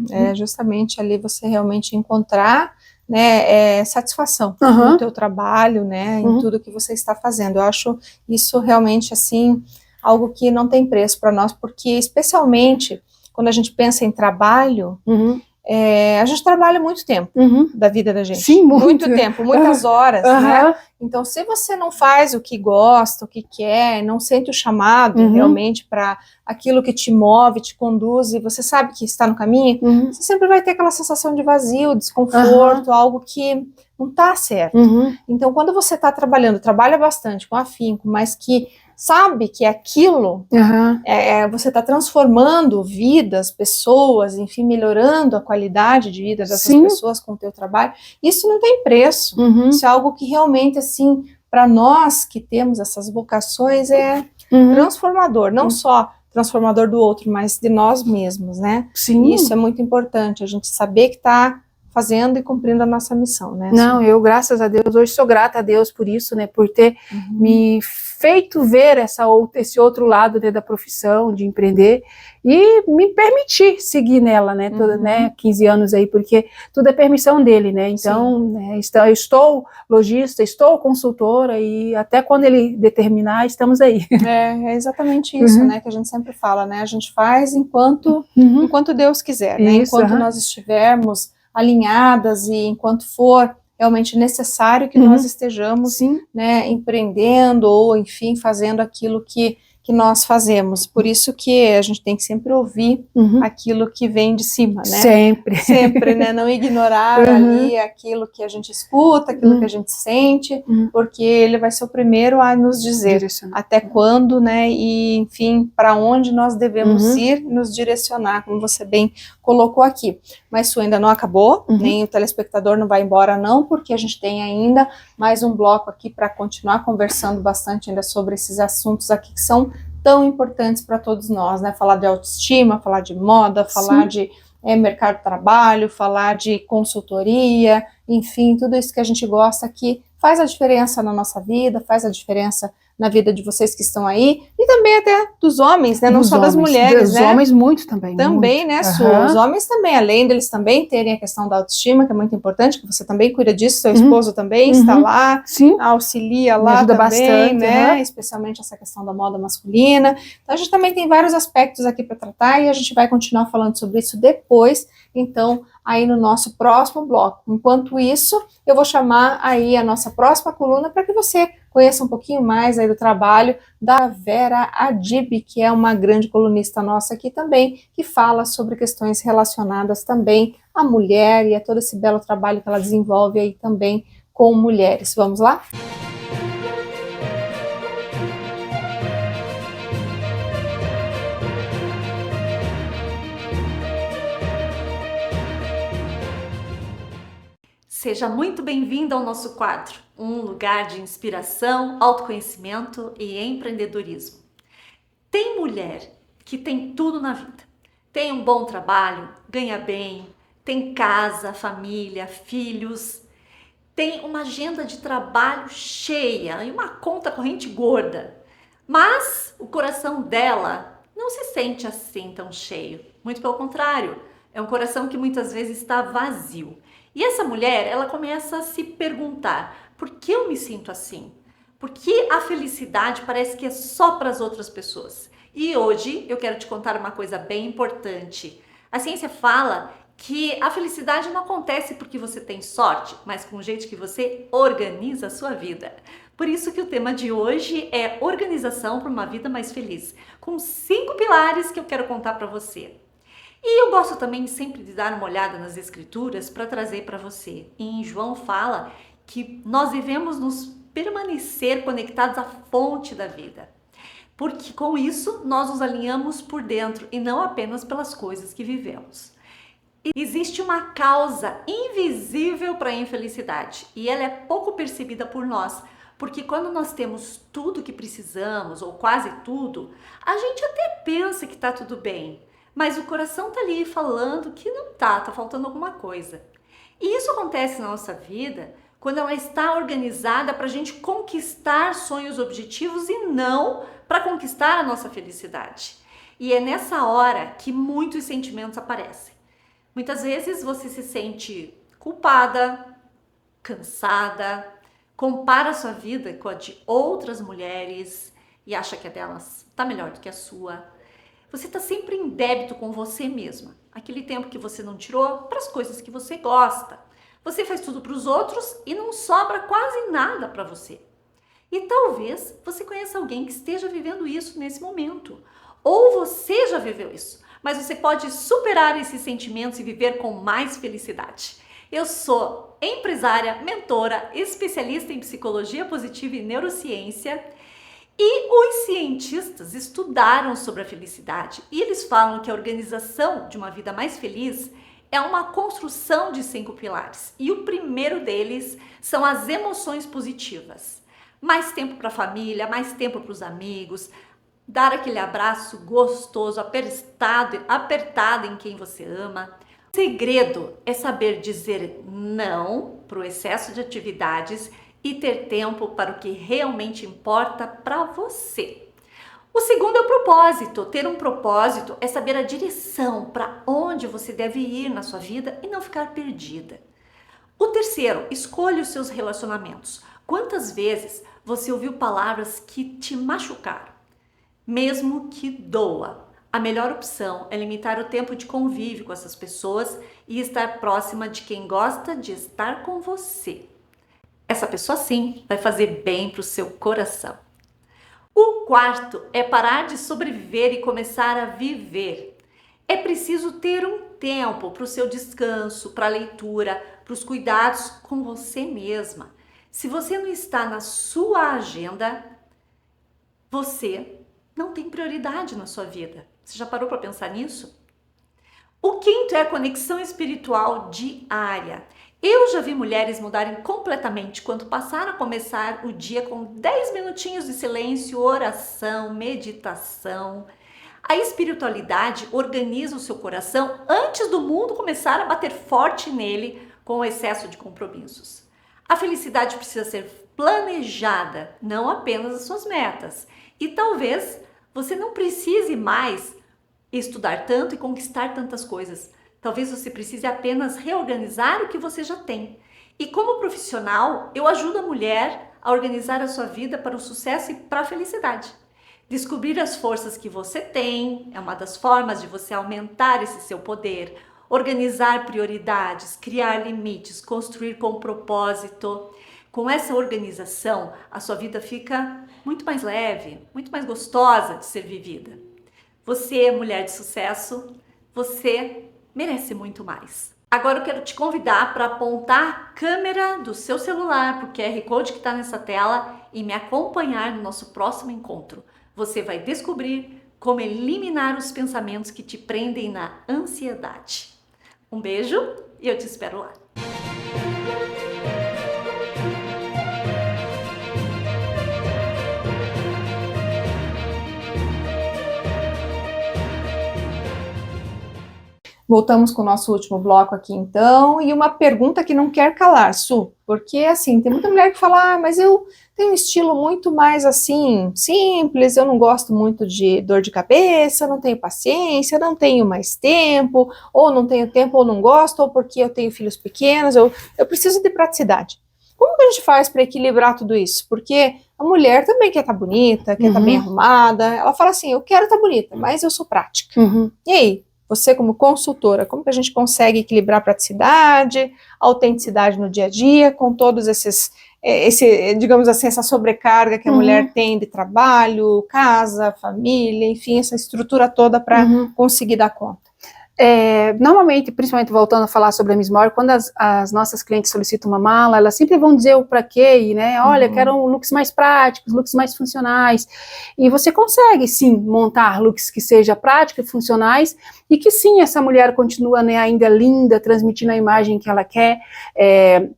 É justamente ali você realmente encontrar, né, satisfação no teu trabalho, né, em tudo que você está fazendo. Eu acho isso realmente, assim, algo que não tem preço para nós, porque especialmente quando a gente pensa em trabalho, a gente trabalha muito tempo da vida da gente. Sim, muito tempo, muitas horas, né? Então, se você não faz o que gosta, o que quer, não sente o chamado realmente para aquilo que te move, te conduz, e você sabe que está no caminho, você sempre vai ter aquela sensação de vazio, desconforto, algo que não está certo. Então, quando você está trabalhando, trabalha bastante, com afinco, mas que sabe que aquilo, você está transformando vidas, pessoas, enfim, melhorando a qualidade de vida dessas pessoas com o teu trabalho, isso não tem preço. Isso é algo que realmente, assim, para nós que temos essas vocações, é transformador, não só transformador do outro, mas de nós mesmos, né? E isso é muito importante, a gente saber que está fazendo e cumprindo a nossa missão, né? Não, eu, graças a Deus, hoje sou grata a Deus por isso, né, por ter me feito ver esse outro lado, né, da profissão, de empreender, e me permitir seguir nela, né, toda, né, 15 anos aí, porque tudo é permissão dele, né, então, né, eu estou lojista, estou consultora, e até quando ele determinar, estamos aí. É exatamente isso, né, que a gente sempre fala, né, a gente faz enquanto Deus quiser, né, enquanto nós estivermos alinhadas e enquanto for realmente necessário que nós estejamos, né, empreendendo ou, enfim, fazendo aquilo que nós fazemos. Por isso que a gente tem que sempre ouvir aquilo que vem de cima, né? Sempre, né? Não ignorar ali aquilo que a gente escuta, aquilo que a gente sente, porque ele vai ser o primeiro a nos dizer até quando, né? E, enfim, para onde nós devemos ir e nos direcionar, como você bem colocou aqui. Mas isso ainda não acabou, nem o telespectador não vai embora não, porque a gente tem ainda mais um bloco aqui para continuar conversando bastante ainda sobre esses assuntos aqui que são tão importantes para todos nós, né? Falar de autoestima, falar de moda, falar de mercado de trabalho, falar de consultoria, enfim, tudo isso que a gente gosta que faz a diferença na nossa vida, faz a diferença na vida de vocês que estão aí, e também até dos homens, né? Não só das mulheres, dos né? homens muito também. Também, né, Su? Os homens também, além deles também terem a questão da autoestima, que é muito importante, que você também cuida disso, seu esposo também está lá, auxilia lá ajuda também, bastante, né? Especialmente essa questão da moda masculina. Então a gente também tem vários aspectos aqui para tratar e a gente vai continuar falando sobre isso depois, então, aí no nosso próximo bloco. Enquanto isso, eu vou chamar aí a nossa próxima coluna para que você conheça um pouquinho mais aí do trabalho da Vera Adib, que é uma grande colunista nossa aqui também, que fala sobre questões relacionadas também à mulher e a todo esse belo trabalho que ela desenvolve aí também com mulheres. Vamos lá? Seja muito bem-vindo ao nosso quadro, um lugar de inspiração, autoconhecimento e empreendedorismo. Tem mulher que tem tudo na vida. Tem um bom trabalho, ganha bem, tem casa, família, filhos, tem uma agenda de trabalho cheia e uma conta corrente gorda. Mas o coração dela não se sente assim tão cheio. Muito pelo contrário, é um coração que muitas vezes está vazio. E essa mulher, ela começa a se perguntar, por que eu me sinto assim? Por que a felicidade parece que é só para as outras pessoas? E hoje eu quero te contar uma coisa bem importante. A ciência fala que a felicidade não acontece porque você tem sorte, mas com o jeito que você organiza a sua vida. Por isso que o tema de hoje é organização para uma vida mais feliz, com 5 pilares que eu quero contar para você. E eu gosto também sempre de dar uma olhada nas escrituras para trazer para você. E em João fala que nós devemos nos permanecer conectados à fonte da vida. Porque com isso nós nos alinhamos por dentro e não apenas pelas coisas que vivemos. Existe uma causa invisível para a infelicidade e ela é pouco percebida por nós. Porque quando nós temos tudo que precisamos, ou quase tudo, a gente até pensa que está tudo bem. mas o coração tá ali falando que não tá faltando alguma coisa. E isso acontece na nossa vida quando ela está organizada para a gente conquistar sonhos, objetivos e não para conquistar a nossa felicidade. E é nessa hora que muitos sentimentos aparecem. Muitas vezes você se sente culpada, cansada, compara a sua vida com a de outras mulheres e acha que a delas está melhor do que a sua. Você está sempre em débito com você mesma. Aquele tempo que você não tirou para as coisas que você gosta. Você faz tudo para os outros e não sobra quase nada para você. E talvez você conheça alguém que esteja vivendo isso nesse momento. Ou você já viveu isso, mas você pode superar esses sentimentos e viver com mais felicidade. Eu sou empresária, mentora, especialista em psicologia positiva e neurociência. E os cientistas estudaram sobre a felicidade e eles falam que a organização de uma vida mais feliz é uma construção de 5 pilares. E o primeiro deles são as emoções positivas. Mais tempo para a família, mais tempo para os amigos, dar aquele abraço gostoso, apertado em quem você ama. O segredo é saber dizer não para o excesso de atividades e ter tempo para o que realmente importa para você. O segundo é o propósito. Ter um propósito é saber a direção para onde você deve ir na sua vida e não ficar perdida. O terceiro, escolha os seus relacionamentos. Quantas vezes você ouviu palavras que te machucaram? Mesmo que doa, a melhor opção é limitar o tempo de convívio com essas pessoas e estar próxima de quem gosta de estar com você. Essa pessoa sim vai fazer bem para o seu coração. O quarto é parar de sobreviver e começar a viver. É preciso ter um tempo para o seu descanso, para a leitura, para os cuidados com você mesma. Se você não está na sua agenda, você não tem prioridade na sua vida. Você já parou para pensar nisso? O quinto é a conexão espiritual diária. Eu já vi mulheres mudarem completamente quando passaram a começar o dia com 10 minutinhos de silêncio, oração, meditação. A espiritualidade organiza o seu coração antes do mundo começar a bater forte nele com o excesso de compromissos. A felicidade precisa ser planejada, não apenas as suas metas. E talvez você não precise mais estudar tanto e conquistar tantas coisas. Talvez você precise apenas reorganizar o que você já tem. E como profissional, eu ajudo a mulher a organizar a sua vida para o sucesso e para a felicidade. Descobrir as forças que você tem é uma das formas de você aumentar esse seu poder. Organizar prioridades, criar limites, construir com propósito. Com essa organização, a sua vida fica muito mais leve, muito mais gostosa de ser vivida. Você é mulher de sucesso, você merece muito mais. Agora eu quero te convidar para apontar a câmera do seu celular para o QR Code que está nessa tela e me acompanhar no nosso próximo encontro. Você vai descobrir como eliminar os pensamentos que te prendem na ansiedade. Um beijo e eu te espero lá. Voltamos com o nosso último bloco aqui então, e uma pergunta que não quer calar, Su, porque assim, tem muita mulher que fala, mas eu tenho um estilo muito mais assim, simples, eu não gosto muito de dor de cabeça, não tenho paciência, não tenho mais tempo, ou não tenho tempo ou não gosto, ou porque eu tenho filhos pequenos, eu preciso de praticidade. Como que a gente faz para equilibrar tudo isso? Porque a mulher também quer estar bonita, quer estar bem arrumada, ela fala assim, eu quero estar bonita, mas eu sou prática. E aí? Você como consultora, como que a gente consegue equilibrar a praticidade, a autenticidade no dia a dia, com todos digamos assim, essa sobrecarga que a mulher tem de trabalho, casa, família, enfim, essa estrutura toda para conseguir dar conta? Normalmente, principalmente voltando a falar sobre a Miss More, quando as nossas clientes solicitam uma mala, elas sempre vão dizer o pra quê, né? Olha, quero looks mais práticos, looks mais funcionais. E você consegue, sim, montar looks que sejam práticos e funcionais, e que sim, essa mulher continua, né, ainda linda, transmitindo a imagem que ela quer,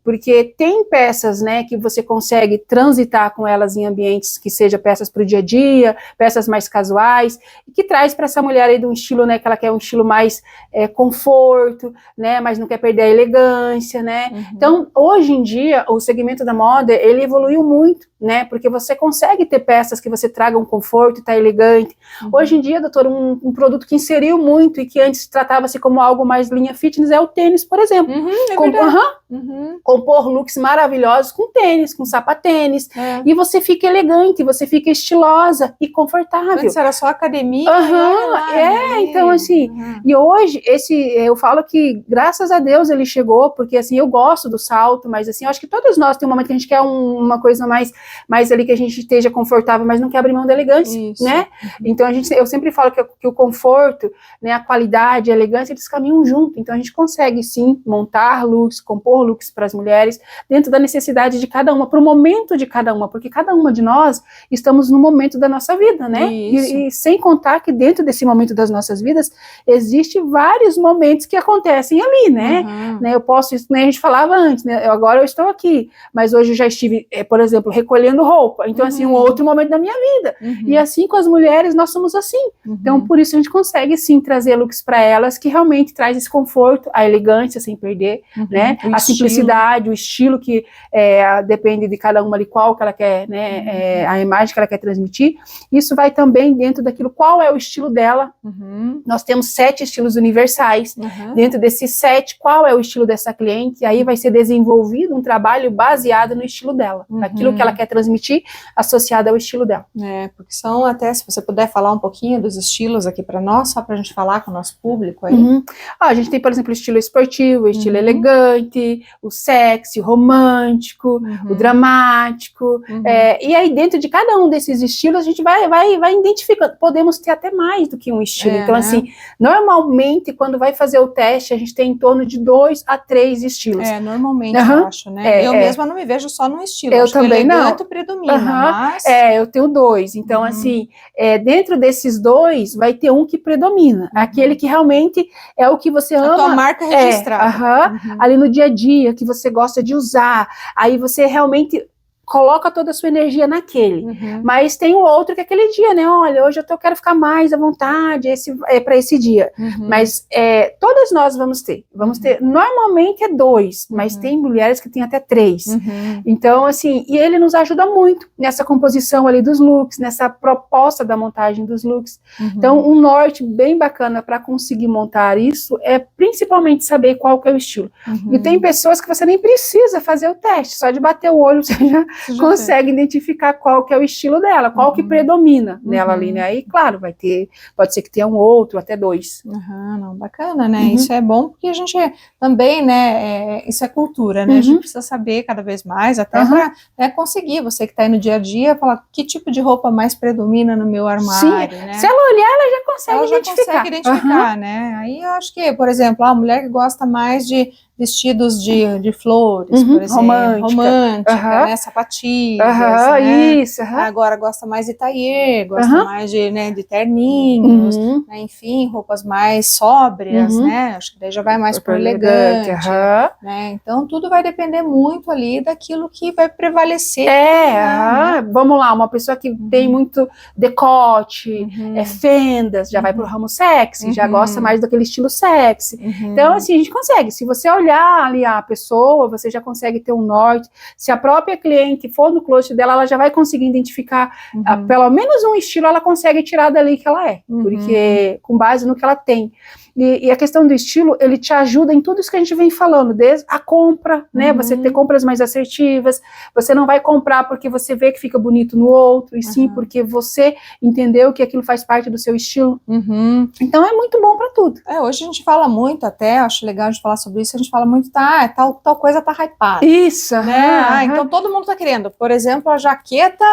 porque tem peças, né, que você consegue transitar com elas em ambientes que sejam peças para o dia a dia, peças mais casuais, e que traz para essa mulher aí de um estilo, né, que ela quer um estilo mais conforto, né, mas não quer perder a elegância, né. Então, hoje em dia, o segmento da moda, ele evoluiu muito, né, porque você consegue ter peças que você traga um conforto e tá elegante. Hoje em dia, doutor, um produto que inseriu muito e que antes tratava-se como algo mais linha fitness é o tênis, por exemplo. Compor looks maravilhosos com tênis, com sapatênis, e você fica elegante, você fica estilosa e confortável. Antes era só academia. Então assim, e hoje eu falo que graças a Deus ele chegou, porque assim, eu gosto do salto, mas assim, eu acho que todos nós tem um momento que a gente quer uma coisa mais ali que a gente esteja confortável, mas não quer abrir mão da elegância, né? Então eu sempre falo que o conforto, né, a qualidade, a elegância, eles caminham junto. Então a gente consegue sim montar looks, compor looks para as mulheres dentro da necessidade de cada uma, para o momento de cada uma, porque cada uma de nós estamos no momento da nossa vida, né? E sem contar que dentro desse momento das nossas vidas existe vários momentos que acontecem ali, né? Eu posso, né, a gente falava antes, né? Agora eu estou aqui, mas hoje eu já estive, por exemplo, recolhendo roupa. Então assim, um outro momento da minha vida. E assim com as mulheres nós somos assim. Então por isso a gente consegue sim trazer looks para elas que realmente traz esse conforto, a elegância sem perder, né? A simplicidade, o estilo que depende de cada uma ali, qual que ela quer, né? A imagem que ela quer transmitir. Isso vai também dentro daquilo, qual é o estilo dela. Nós temos 7 estilos universais. Dentro desses 7, qual é o estilo dessa cliente? E aí vai ser desenvolvido um trabalho baseado no estilo dela, naquilo que ela quer transmitir, associado ao estilo dela. Porque são até, se você puder falar um pouquinho dos estilos aqui para nós, só para a gente falar com o nosso público aí. A gente tem, por exemplo, o estilo esportivo, o estilo elegante, o sexy, o romântico, o dramático, e aí dentro de cada um desses estilos a gente vai identificando, podemos ter até mais do que um estilo, então assim, normalmente quando vai fazer o teste a gente tem em torno de 2 a 3 estilos. Normalmente eu acho, né? Eu mesma não me vejo só num estilo, eu também que o elegante predomina, mas... eu tenho 2, então assim, dentro desses 2 vai ter um que predomina, aquele que realmente é o que você ama. A tua marca registrada. Ali no dia a dia, que você gosta de usar, aí você realmente coloca toda a sua energia naquele, mas tem o outro que é aquele dia, né, olha, hoje eu quero ficar mais à vontade, esse é para esse dia, mas todas nós vamos ter, normalmente é 2, mas tem mulheres que têm até 3, então assim, e ele nos ajuda muito nessa composição ali dos looks, nessa proposta da montagem dos looks, então um norte bem bacana para conseguir montar isso é principalmente saber qual que é o estilo, e tem pessoas que você nem precisa fazer o teste, só de bater o olho você já consegue identificar qual que é o estilo dela, qual que predomina nela ali, né? Aí, claro, pode ser que tenha um outro, até 2. Não, bacana, né? Isso é bom porque a gente também, né, isso é cultura, né? A gente precisa saber cada vez mais, até para conseguir, você que está aí no dia a dia, falar que tipo de roupa mais predomina no meu armário, né? Se ela olhar, ela já consegue identificar. Né? Aí eu acho que, por exemplo, a mulher que gosta mais de vestidos de flores, por exemplo, romântica, né, sapatilhas, né? Agora gosta mais de tailleur, gosta mais de terninhos, né? Enfim, roupas mais sóbrias, né? Acho que daí já vai mais para elegante, né? Então tudo vai depender muito ali daquilo que vai prevalecer. Vamos lá, uma pessoa que tem muito decote, fendas, já vai pro ramo sexy, já gosta mais daquele estilo sexy. Então assim, a gente consegue, se você olhar ali a pessoa, você já consegue ter um norte. Se a própria cliente for no closet dela, ela já vai conseguir identificar pelo menos um estilo, ela consegue tirar dali que ela é, porque com base no que ela tem. E a questão do estilo, ele te ajuda em tudo isso que a gente vem falando, desde a compra, né? Você ter compras mais assertivas, você não vai comprar porque você vê que fica bonito no outro, e sim porque você entendeu que aquilo faz parte do seu estilo. Então é muito bom para tudo. Hoje a gente fala muito até, acho legal a gente falar sobre isso, a gente fala muito, tal coisa tá hypada. Isso, né? Então todo mundo tá querendo, por exemplo, a jaqueta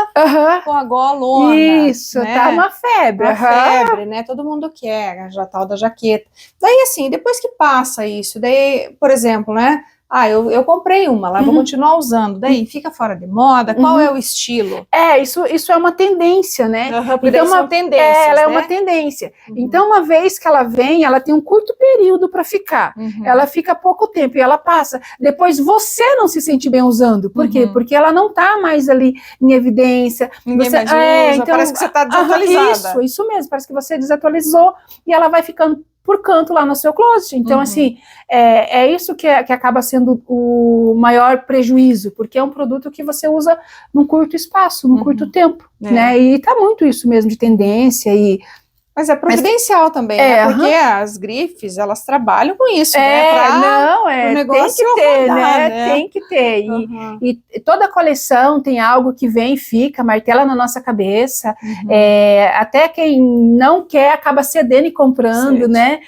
com a golona. Isso, né? Tá uma febre. Uma febre, né? Todo mundo quer a tal da jaqueta. Daí, assim, depois que passa isso, daí, por exemplo, né? Eu comprei uma, lá vou continuar usando. Daí, fica fora de moda? Qual é o estilo? Isso é uma tendência, né? Porque Então, são tendências, ela né? é uma tendência. Então, uma vez que ela vem, ela tem um curto período para ficar. Ela fica pouco tempo e ela passa. Depois, você não se sente bem usando. Por quê? Porque ela não está mais ali em evidência. Ninguém mais usa, então, parece que você está desatualizada. Isso mesmo. Parece que você desatualizou e ela vai ficando por canto lá no seu closet. Então, assim, é isso que acaba sendo o maior prejuízo, porque é um produto que você usa num curto espaço, num curto tempo, né? E tá muito isso mesmo de tendência e... Mas é providencial também, né? Porque as grifes, elas trabalham com isso, né? O negócio tem que ter, rodar, né? Tem que ter. E toda coleção tem algo que vem e fica, martela na nossa cabeça. Até quem não quer acaba cedendo e comprando, né?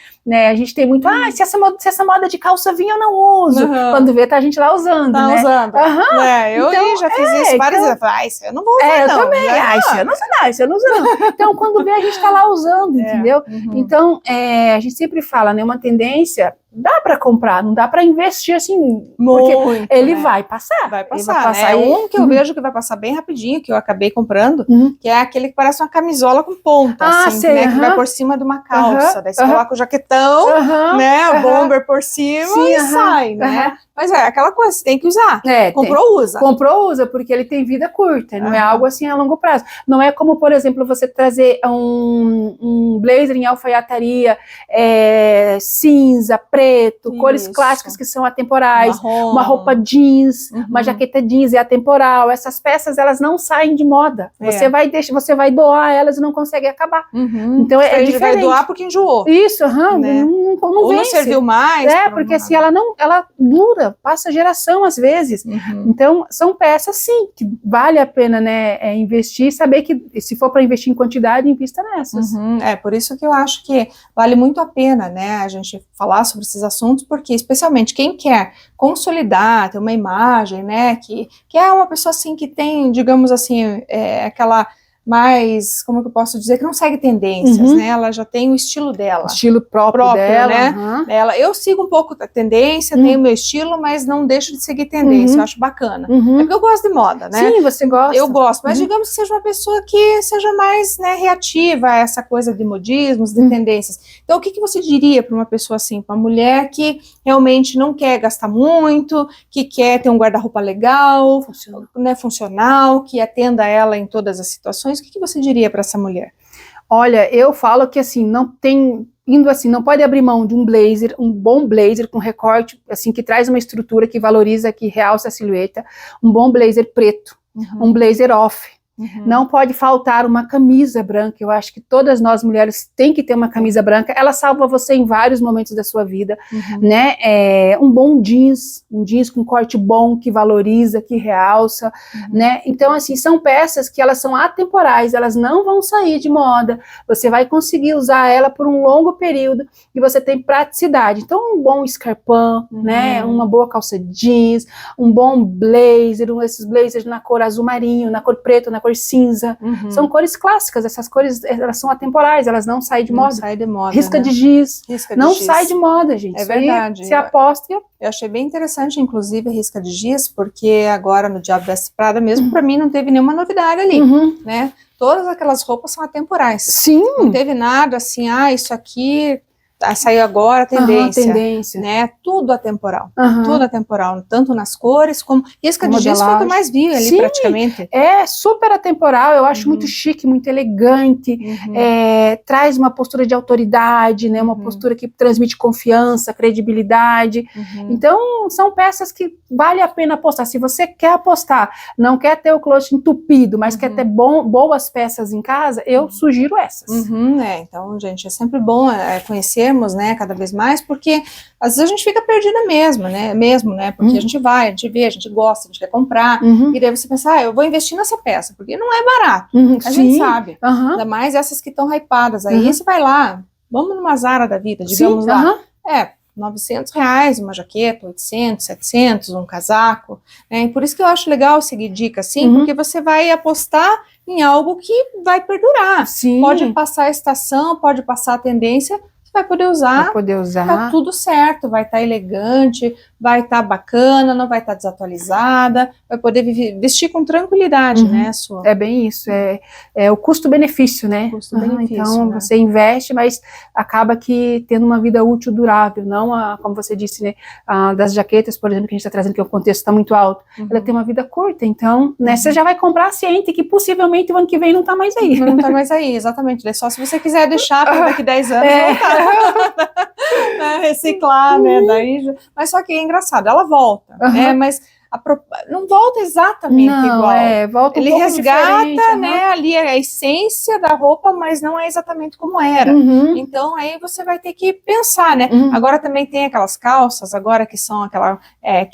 A gente tem muito, se essa moda de calça vinha, eu não uso. Quando vê, tá a gente lá usando, né? Eu então, já fiz isso várias vezes. Isso eu não vou usar, eu também. Isso eu não uso, não. Então, quando vê, a gente tá lá usando, entendeu? Então, a gente sempre fala, né? Uma tendência, dá para comprar, não dá para investir assim, porque ele vai passar. Vai passar, né? Um que eu vejo que vai passar bem rapidinho, que eu acabei comprando, que é aquele que parece uma camisola com ponta, assim, né? Que vai por cima de uma calça. Daí você coloca o jaquetão, né? O bomber por cima e sai, né? Mas é aquela coisa, você tem que usar. Comprou, usa. Comprou, usa, porque ele tem vida curta, não é algo assim a longo prazo. Não é como, por exemplo, você trazer um blazer em alfaiataria cinza, preto, cores clássicas que são atemporais, uma roupa jeans, uma jaqueta jeans é atemporal. Essas peças, elas não saem de moda. Você vai doar elas e não consegue acabar. Então é diferente. Vai doar porque enjoou. Isso, né? não não serviu mais. Porque assim, ela dura, passa geração às vezes. Então, são peças, sim, que vale a pena, né, investir, saber que se for para investir em quantidade, invista nessas. Por isso que eu acho que vale muito a pena, né, a gente falar sobre esses assuntos, porque especialmente quem quer consolidar, ter uma imagem, né, que é uma pessoa assim que tem, digamos assim, aquela mais, como que eu posso dizer, que não segue tendências, né? Ela já tem o estilo dela. Estilo próprio dela. Né? Eu sigo um pouco da tendência, tenho o meu estilo, mas não deixo de seguir tendência, eu acho bacana. É porque eu gosto de moda, né? Sim, você gosta. Eu gosto, mas digamos que seja uma pessoa que seja mais, né, reativa a essa coisa de modismos, de tendências. Então, o que você diria para uma pessoa assim, para uma mulher que realmente não quer gastar muito, que quer ter um guarda-roupa legal, funcional, que atenda ela em todas as situações? O que você diria para essa mulher? Olha, eu falo que assim, não pode abrir mão de um bom blazer com recorte, assim, que traz uma estrutura que valoriza, que realça a silhueta, um bom blazer preto, um blazer off. Não pode faltar uma camisa branca. Eu acho que todas nós mulheres têm que ter uma camisa branca. Ela salva você em vários momentos da sua vida, né? Um bom jeans, um jeans com corte bom, que valoriza, que realça, né? Então, assim, são peças que elas são atemporais, elas não vão sair de moda. Você vai conseguir usar ela por um longo período e você tem praticidade. Então, um bom escarpão, né? Uma boa calça jeans, um bom blazer, esses blazers na cor azul marinho, na cor preto, na cor cinza, são cores clássicas, essas cores, elas são atemporais, elas não saem de moda. Sai de moda, risca de giz, não sai de moda, gente. É verdade. Se aposta. Eu achei bem interessante, inclusive, a risca de giz, porque agora no Diabo Veste Prada mesmo, para mim não teve nenhuma novidade ali, né? Todas aquelas roupas são atemporais. Sim. Não teve nada assim, isso aqui saiu agora, tendência, né? Tudo atemporal, tudo atemporal, tanto nas cores como risca de giz foi o que eu mais vi ali. Praticamente. É super atemporal, eu acho muito chique, muito elegante, traz uma postura de autoridade, né? Uma postura que transmite confiança, credibilidade. Então, são peças que vale a pena apostar. Se você quer apostar, não quer ter o closet entupido, mas quer ter boas peças em casa, eu sugiro essas. Então, gente, é sempre bom conhecermos, né, cada vez mais, porque às vezes a gente fica perdida mesmo, né, porque a gente vai, a gente vê, a gente gosta, a gente quer comprar, e daí você pensa, eu vou investir nessa peça, porque não é barato, a gente sabe, ainda mais essas que estão hypadas, aí você vai lá, vamos numa Zara da vida, digamos lá, R$900, uma jaqueta, 800, 700, um casaco, né, e por isso que eu acho legal seguir dica assim, porque você vai apostar em algo que vai perdurar, pode passar a estação, pode passar a tendência, vai poder usar. Vai poder usar. Tá tudo certo, vai estar elegante, vai estar bacana, não vai estar desatualizada, vai poder vestir com tranquilidade, né, Su? É bem isso, é o custo-benefício, né? Custo-benefício, então, né? você investe, mas acaba que tendo uma vida útil durável, não, como você disse, né, das jaquetas, por exemplo, que a gente está trazendo, que o contexto está muito alto, ela tem uma vida curta, então, né, você já vai comprar ciente que possivelmente o ano que vem não está mais aí. Não está mais aí, exatamente, é só se você quiser deixar para daqui 10 anos voltar. Reciclar, né, daí, mas só que é engraçado, ela volta, né, mas não volta exatamente igual. Volta ele um pouco resgata, né, ali a essência da roupa, mas não é exatamente como era. Então aí você vai ter que pensar, né? Agora também tem aquelas calças, agora que são aquela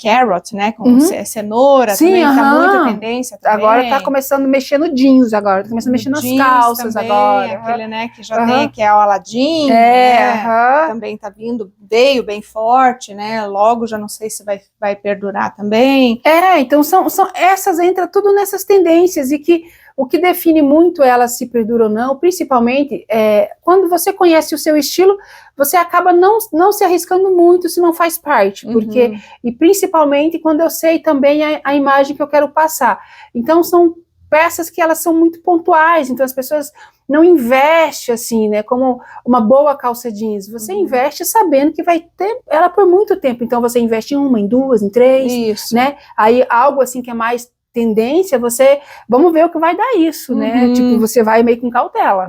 carrot, né, com cenoura, também tá muita tendência também. Agora tá começando a mexer no jeans agora, tá começando a mexer nas calças também, agora. Aquele, né, que já tem, que é o Aladdin, né, também tá veio bem forte, né, logo já não sei se vai perdurar também. Então são essas, entra tudo nessas tendências, e que o que define muito ela se perdura ou não, principalmente, quando você conhece o seu estilo, você acaba não se arriscando muito se não faz parte, porque, e principalmente quando eu sei também a imagem que eu quero passar. Então são peças que elas são muito pontuais, então as pessoas não investem assim, né, como uma boa calça jeans, você investe sabendo que vai ter ela por muito tempo, então você investe em uma, em duas, em três, né, aí algo assim que é mais tendência, vamos ver o que vai dar isso, né, tipo, você vai meio com cautela.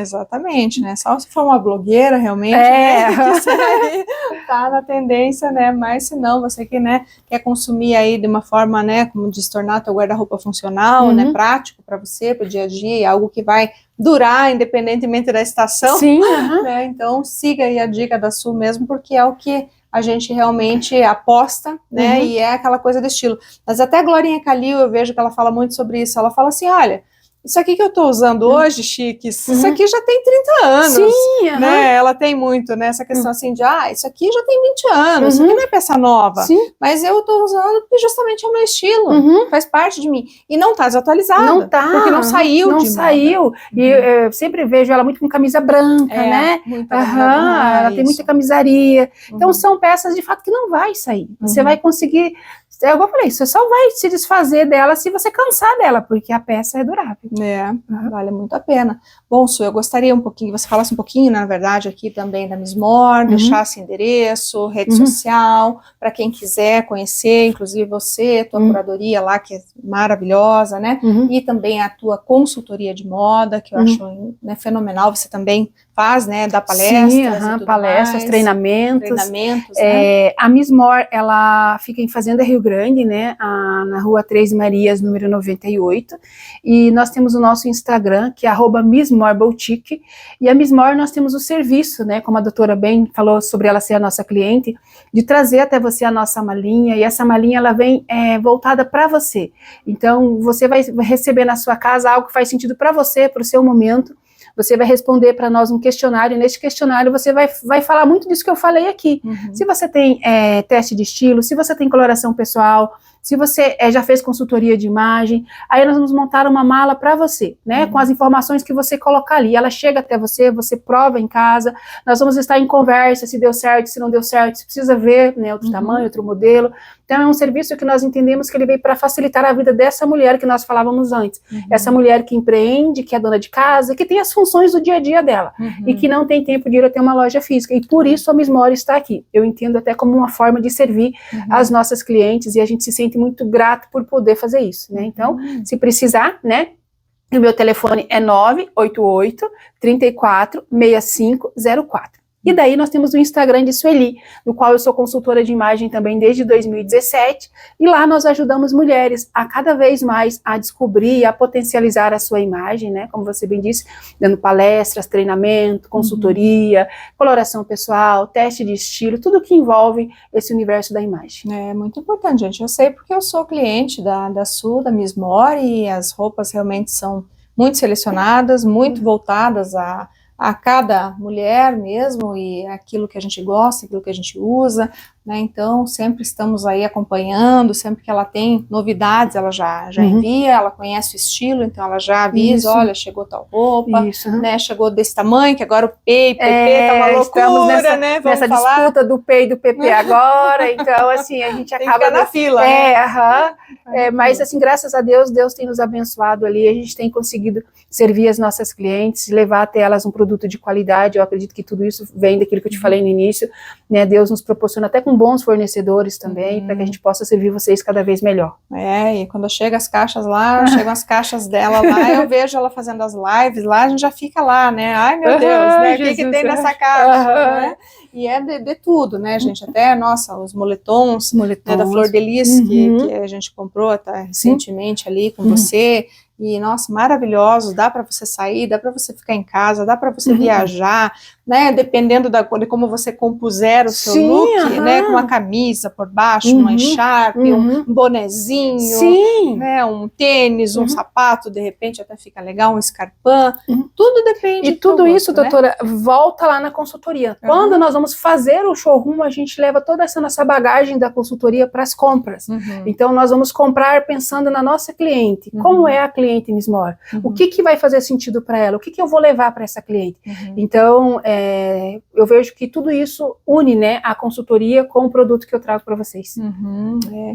Exatamente, né, só se for uma blogueira realmente, né, que você tá na tendência, né, mas se não, você que, né, quer consumir aí de uma forma, né, como de se tornar teu guarda-roupa funcional, né, prático para você, pro dia a dia, algo que vai durar independentemente da estação, né, então siga aí a dica da Su mesmo, porque é o que a gente realmente aposta, né, e é aquela coisa do estilo. Mas até a Glorinha Calil, eu vejo que ela fala muito sobre isso, ela fala assim, olha, isso aqui que eu tô usando hoje, chiques, isso aqui já tem 30 anos, né, ela tem muito, né, essa questão assim de, isso aqui já tem 20 anos, isso aqui não é peça nova, mas eu tô usando porque justamente é o meu estilo, faz parte de mim, e não tá desatualizada, não tá, porque não saiu de moda. E eu sempre vejo ela muito com camisa branca, né, ela tem muita camisaria, então são peças de fato que não vai sair, você vai conseguir, eu falei, você só vai se desfazer dela se você cansar dela, porque a peça é durável. Vale muito a pena. Bom, Su, eu gostaria um pouquinho, você falasse um pouquinho, na verdade, aqui também da Miss More, deixasse endereço, rede social, para quem quiser conhecer, inclusive você, tua curadoria lá, que é maravilhosa, né? E também a tua consultoria de moda, que eu acho, né, fenomenal, você também faz, né, dá palestras, palestras, treinamentos, né? A Miss More, ela fica em Fazenda Rio Grande, né, na rua 3 Marias, número 98, e nós temos o nosso Instagram, que é @MissMoreBoutique, e a Miss More nós temos o serviço, né, como a doutora bem falou sobre ela ser a nossa cliente, de trazer até você a nossa malinha, e essa malinha ela vem voltada para você, então você vai receber na sua casa algo que faz sentido para você, para o seu momento. Você vai responder para nós um questionário, e nesse questionário você vai falar muito disso que eu falei aqui. Se você tem teste de estilo, se você tem coloração pessoal, se você já fez consultoria de imagem, aí nós vamos montar uma mala para você, né, com as informações que você colocar ali. Ela chega até você, você prova em casa, nós vamos estar em conversa, se deu certo, se não deu certo, se precisa ver, né, outro tamanho, outro modelo. Então é um serviço que nós entendemos que ele veio para facilitar a vida dessa mulher que nós falávamos antes. Essa mulher que empreende, que é dona de casa, que tem as funções do dia a dia dela, e que não tem tempo de ir até uma loja física, e por isso a Miss More está aqui. Eu entendo até como uma forma de servir as nossas clientes, e a gente se sente muito grato por poder fazer isso, né? Então, se precisar, né, o meu telefone é 988 34 6504. E daí nós temos o Instagram de Sueli, no qual eu sou consultora de imagem também desde 2017, e lá nós ajudamos mulheres a cada vez mais a descobrir, a potencializar a sua imagem, né, como você bem disse, dando palestras, treinamento, consultoria, coloração pessoal, teste de estilo, tudo que envolve esse universo da imagem. É muito importante, gente, eu sei porque eu sou cliente da Su, da Miss More, e as roupas realmente são muito selecionadas, muito voltadas a cada mulher mesmo, e aquilo que a gente gosta, aquilo que a gente usa, né? Então, sempre estamos aí acompanhando, sempre que ela tem novidades, ela já envia, ela conhece o estilo, então ela já avisa, olha, chegou tal roupa, né? Chegou desse tamanho, que agora o P e PP tá uma loucura, né? Vamos nessa falar? disputa do P e do PP agora, então, assim, a gente Tem que acaba... ficar na fila, né? Mas, assim, graças a Deus, Deus tem nos abençoado ali, a gente tem conseguido servir as nossas clientes, levar até elas um produto de qualidade. Eu acredito que tudo isso vem daquilo que eu te falei no início, né? Deus nos proporciona até com bons fornecedores também, para que a gente possa servir vocês cada vez melhor. E quando chegam as caixas lá, chegam as caixas dela lá, eu vejo ela fazendo as lives lá, a gente já fica lá, né? Ai, meu Deus, né? O que tem nessa caixa, né? E é de tudo, né, gente? Até, nossa, os moletons. Né, da Flor de Lis, que a gente comprou até recentemente ali com você. E, nossa, maravilhosos, dá para você sair, dá para você ficar em casa, dá para você viajar, né, dependendo de como você compuser o seu look, né, com uma camisa por baixo, uma echarpe, um bonezinho, né, um tênis, um sapato, de repente até fica legal, um escarpão, tudo depende. E tudo isso, doutora, volta lá na consultoria. Quando nós vamos fazer o showroom, a gente leva toda essa nossa bagagem da consultoria para as compras. Então, nós vamos comprar pensando na nossa cliente. Como é a cliente, Miss Mora? O que vai fazer sentido para ela? O que eu vou levar para essa cliente? Então, eu vejo que tudo isso une, né, a consultoria com o produto que eu trago para vocês.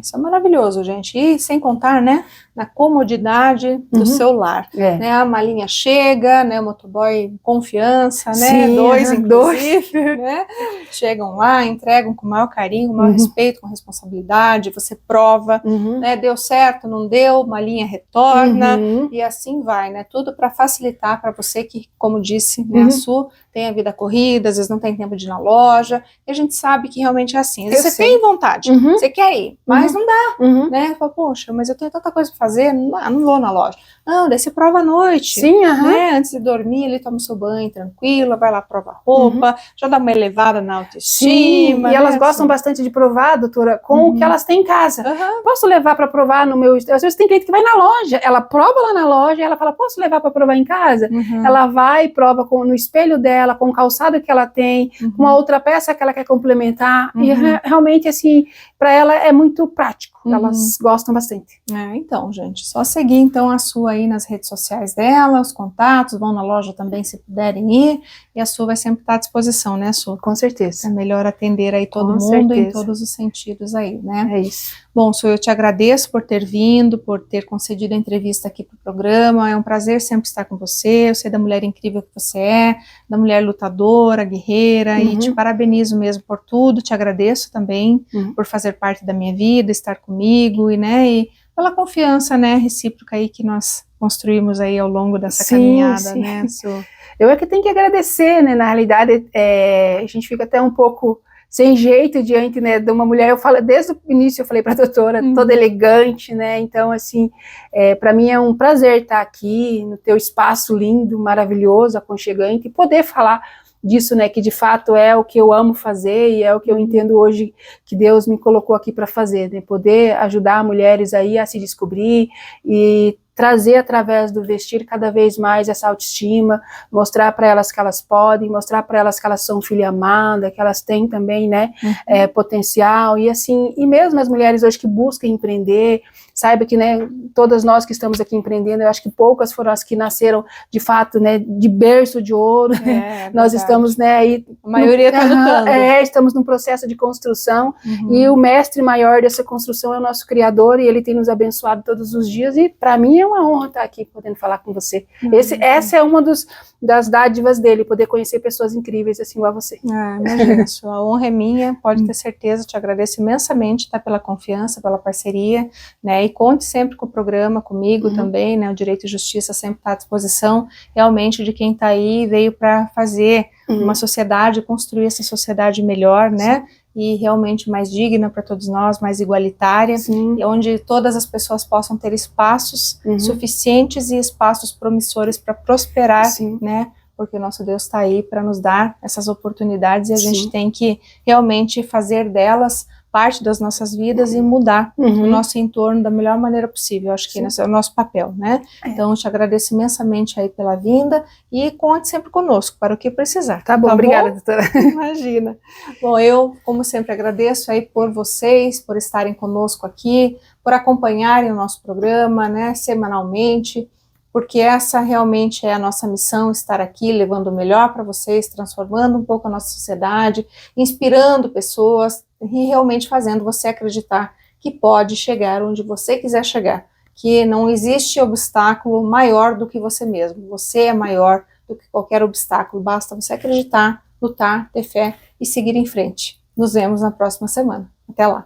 Isso é maravilhoso, gente. E sem contar, né, na comodidade do seu lar. Né, a malinha chega, né, o motoboy confiança, né, dois inclusive, né, chegam lá, entregam com o maior carinho, com o maior respeito, com responsabilidade, você prova, né, deu certo, não deu, malinha retorna, e assim vai, né, tudo para facilitar para você que, como disse, né, a Su tem a vida corrida, às vezes não tem tempo de ir na loja, e a gente sabe que realmente é assim. Você tem vontade, você quer ir, mas não dá, né? Fala, poxa, mas eu tenho tanta coisa para fazer, não vou na loja. Não, daí você prova à noite, né? Antes de dormir, ele toma o seu banho tranquila, vai lá, prova a roupa, já dá uma elevada na autoestima. E elas gostam bastante de provar, doutora, com o que elas têm em casa. Posso levar para provar no meu... Às vezes tem cliente que vai na loja, ela prova lá na loja, e ela fala, posso levar para provar em casa? Ela vai e prova no espelho dela, com o calçado que ela tem, com a outra peça que ela quer complementar, e realmente, assim, para ela é muito prático, elas gostam bastante. Então, gente, só seguir, então, a Su aí nas redes sociais dela, os contatos, vão na loja também se puderem ir, e a Su vai sempre estar à disposição, né, Su? Com certeza. É melhor atender aí todo mundo em todos os sentidos aí, né? É isso. Bom, Su, eu te agradeço por ter vindo, por ter concedido a entrevista aqui para o programa, é um prazer sempre estar com você, eu sei da mulher incrível que você é, da mulher lutadora, guerreira, e te parabenizo mesmo por tudo, te agradeço também por fazer parte da minha vida, estar comigo, e pela confiança, né, recíproca aí que nós construímos aí ao longo dessa caminhada, né, Su? Eu é que tenho que agradecer, né, na realidade, a gente fica até um pouco sem jeito diante, né, de uma mulher. Eu falo, desde o início eu falei para a doutora, toda elegante, né, então, assim, para mim é um prazer estar aqui no teu espaço lindo, maravilhoso, aconchegante, e poder falar disso, né, que de fato é o que eu amo fazer e é o que eu entendo hoje que Deus me colocou aqui para fazer, né, poder ajudar mulheres aí a se descobrir e trazer através do vestir cada vez mais essa autoestima, mostrar para elas que elas podem, mostrar para elas que elas são filha amada, que elas têm também, né, potencial, e assim, e mesmo as mulheres hoje que buscam empreender, saiba que, né, todas nós que estamos aqui empreendendo, eu acho que poucas foram as que nasceram, de fato, né, de berço de ouro, nós estamos, né, aí... A maioria está lutando. Estamos num processo de construção, e o mestre maior dessa construção é o nosso Criador, e ele tem nos abençoado todos os dias, e para mim é uma honra estar aqui podendo falar com você. Essa é uma das dádivas dele, poder conhecer pessoas incríveis assim igual a você. Imagina, a honra é minha, pode ter certeza, te agradeço imensamente, tá, pela confiança, pela parceria, né, e conte sempre com o programa, comigo também, né, o Direito e Justiça sempre está à disposição, realmente, de quem está aí, veio para fazer uma sociedade, construir essa sociedade melhor, né, e realmente mais digna para todos nós, mais igualitária, e onde todas as pessoas possam ter espaços suficientes e espaços promissores para prosperar, né, porque o nosso Deus está aí para nos dar essas oportunidades, e a gente tem que realmente fazer delas parte das nossas vidas e mudar o nosso entorno da melhor maneira possível. Eu acho que esse é o nosso papel, né? Então, eu te agradeço imensamente aí pela vinda e conte sempre conosco para o que precisar. Tá bom, obrigada, doutora. Imagina. Bom, eu, como sempre, agradeço aí por vocês, por estarem conosco aqui, por acompanharem o nosso programa, né, semanalmente, porque essa realmente é a nossa missão, estar aqui levando o melhor para vocês, transformando um pouco a nossa sociedade, inspirando pessoas e realmente fazendo você acreditar que pode chegar onde você quiser chegar, que não existe obstáculo maior do que você mesmo, você é maior do que qualquer obstáculo, basta você acreditar, lutar, ter fé e seguir em frente. Nos vemos na próxima semana. Até lá!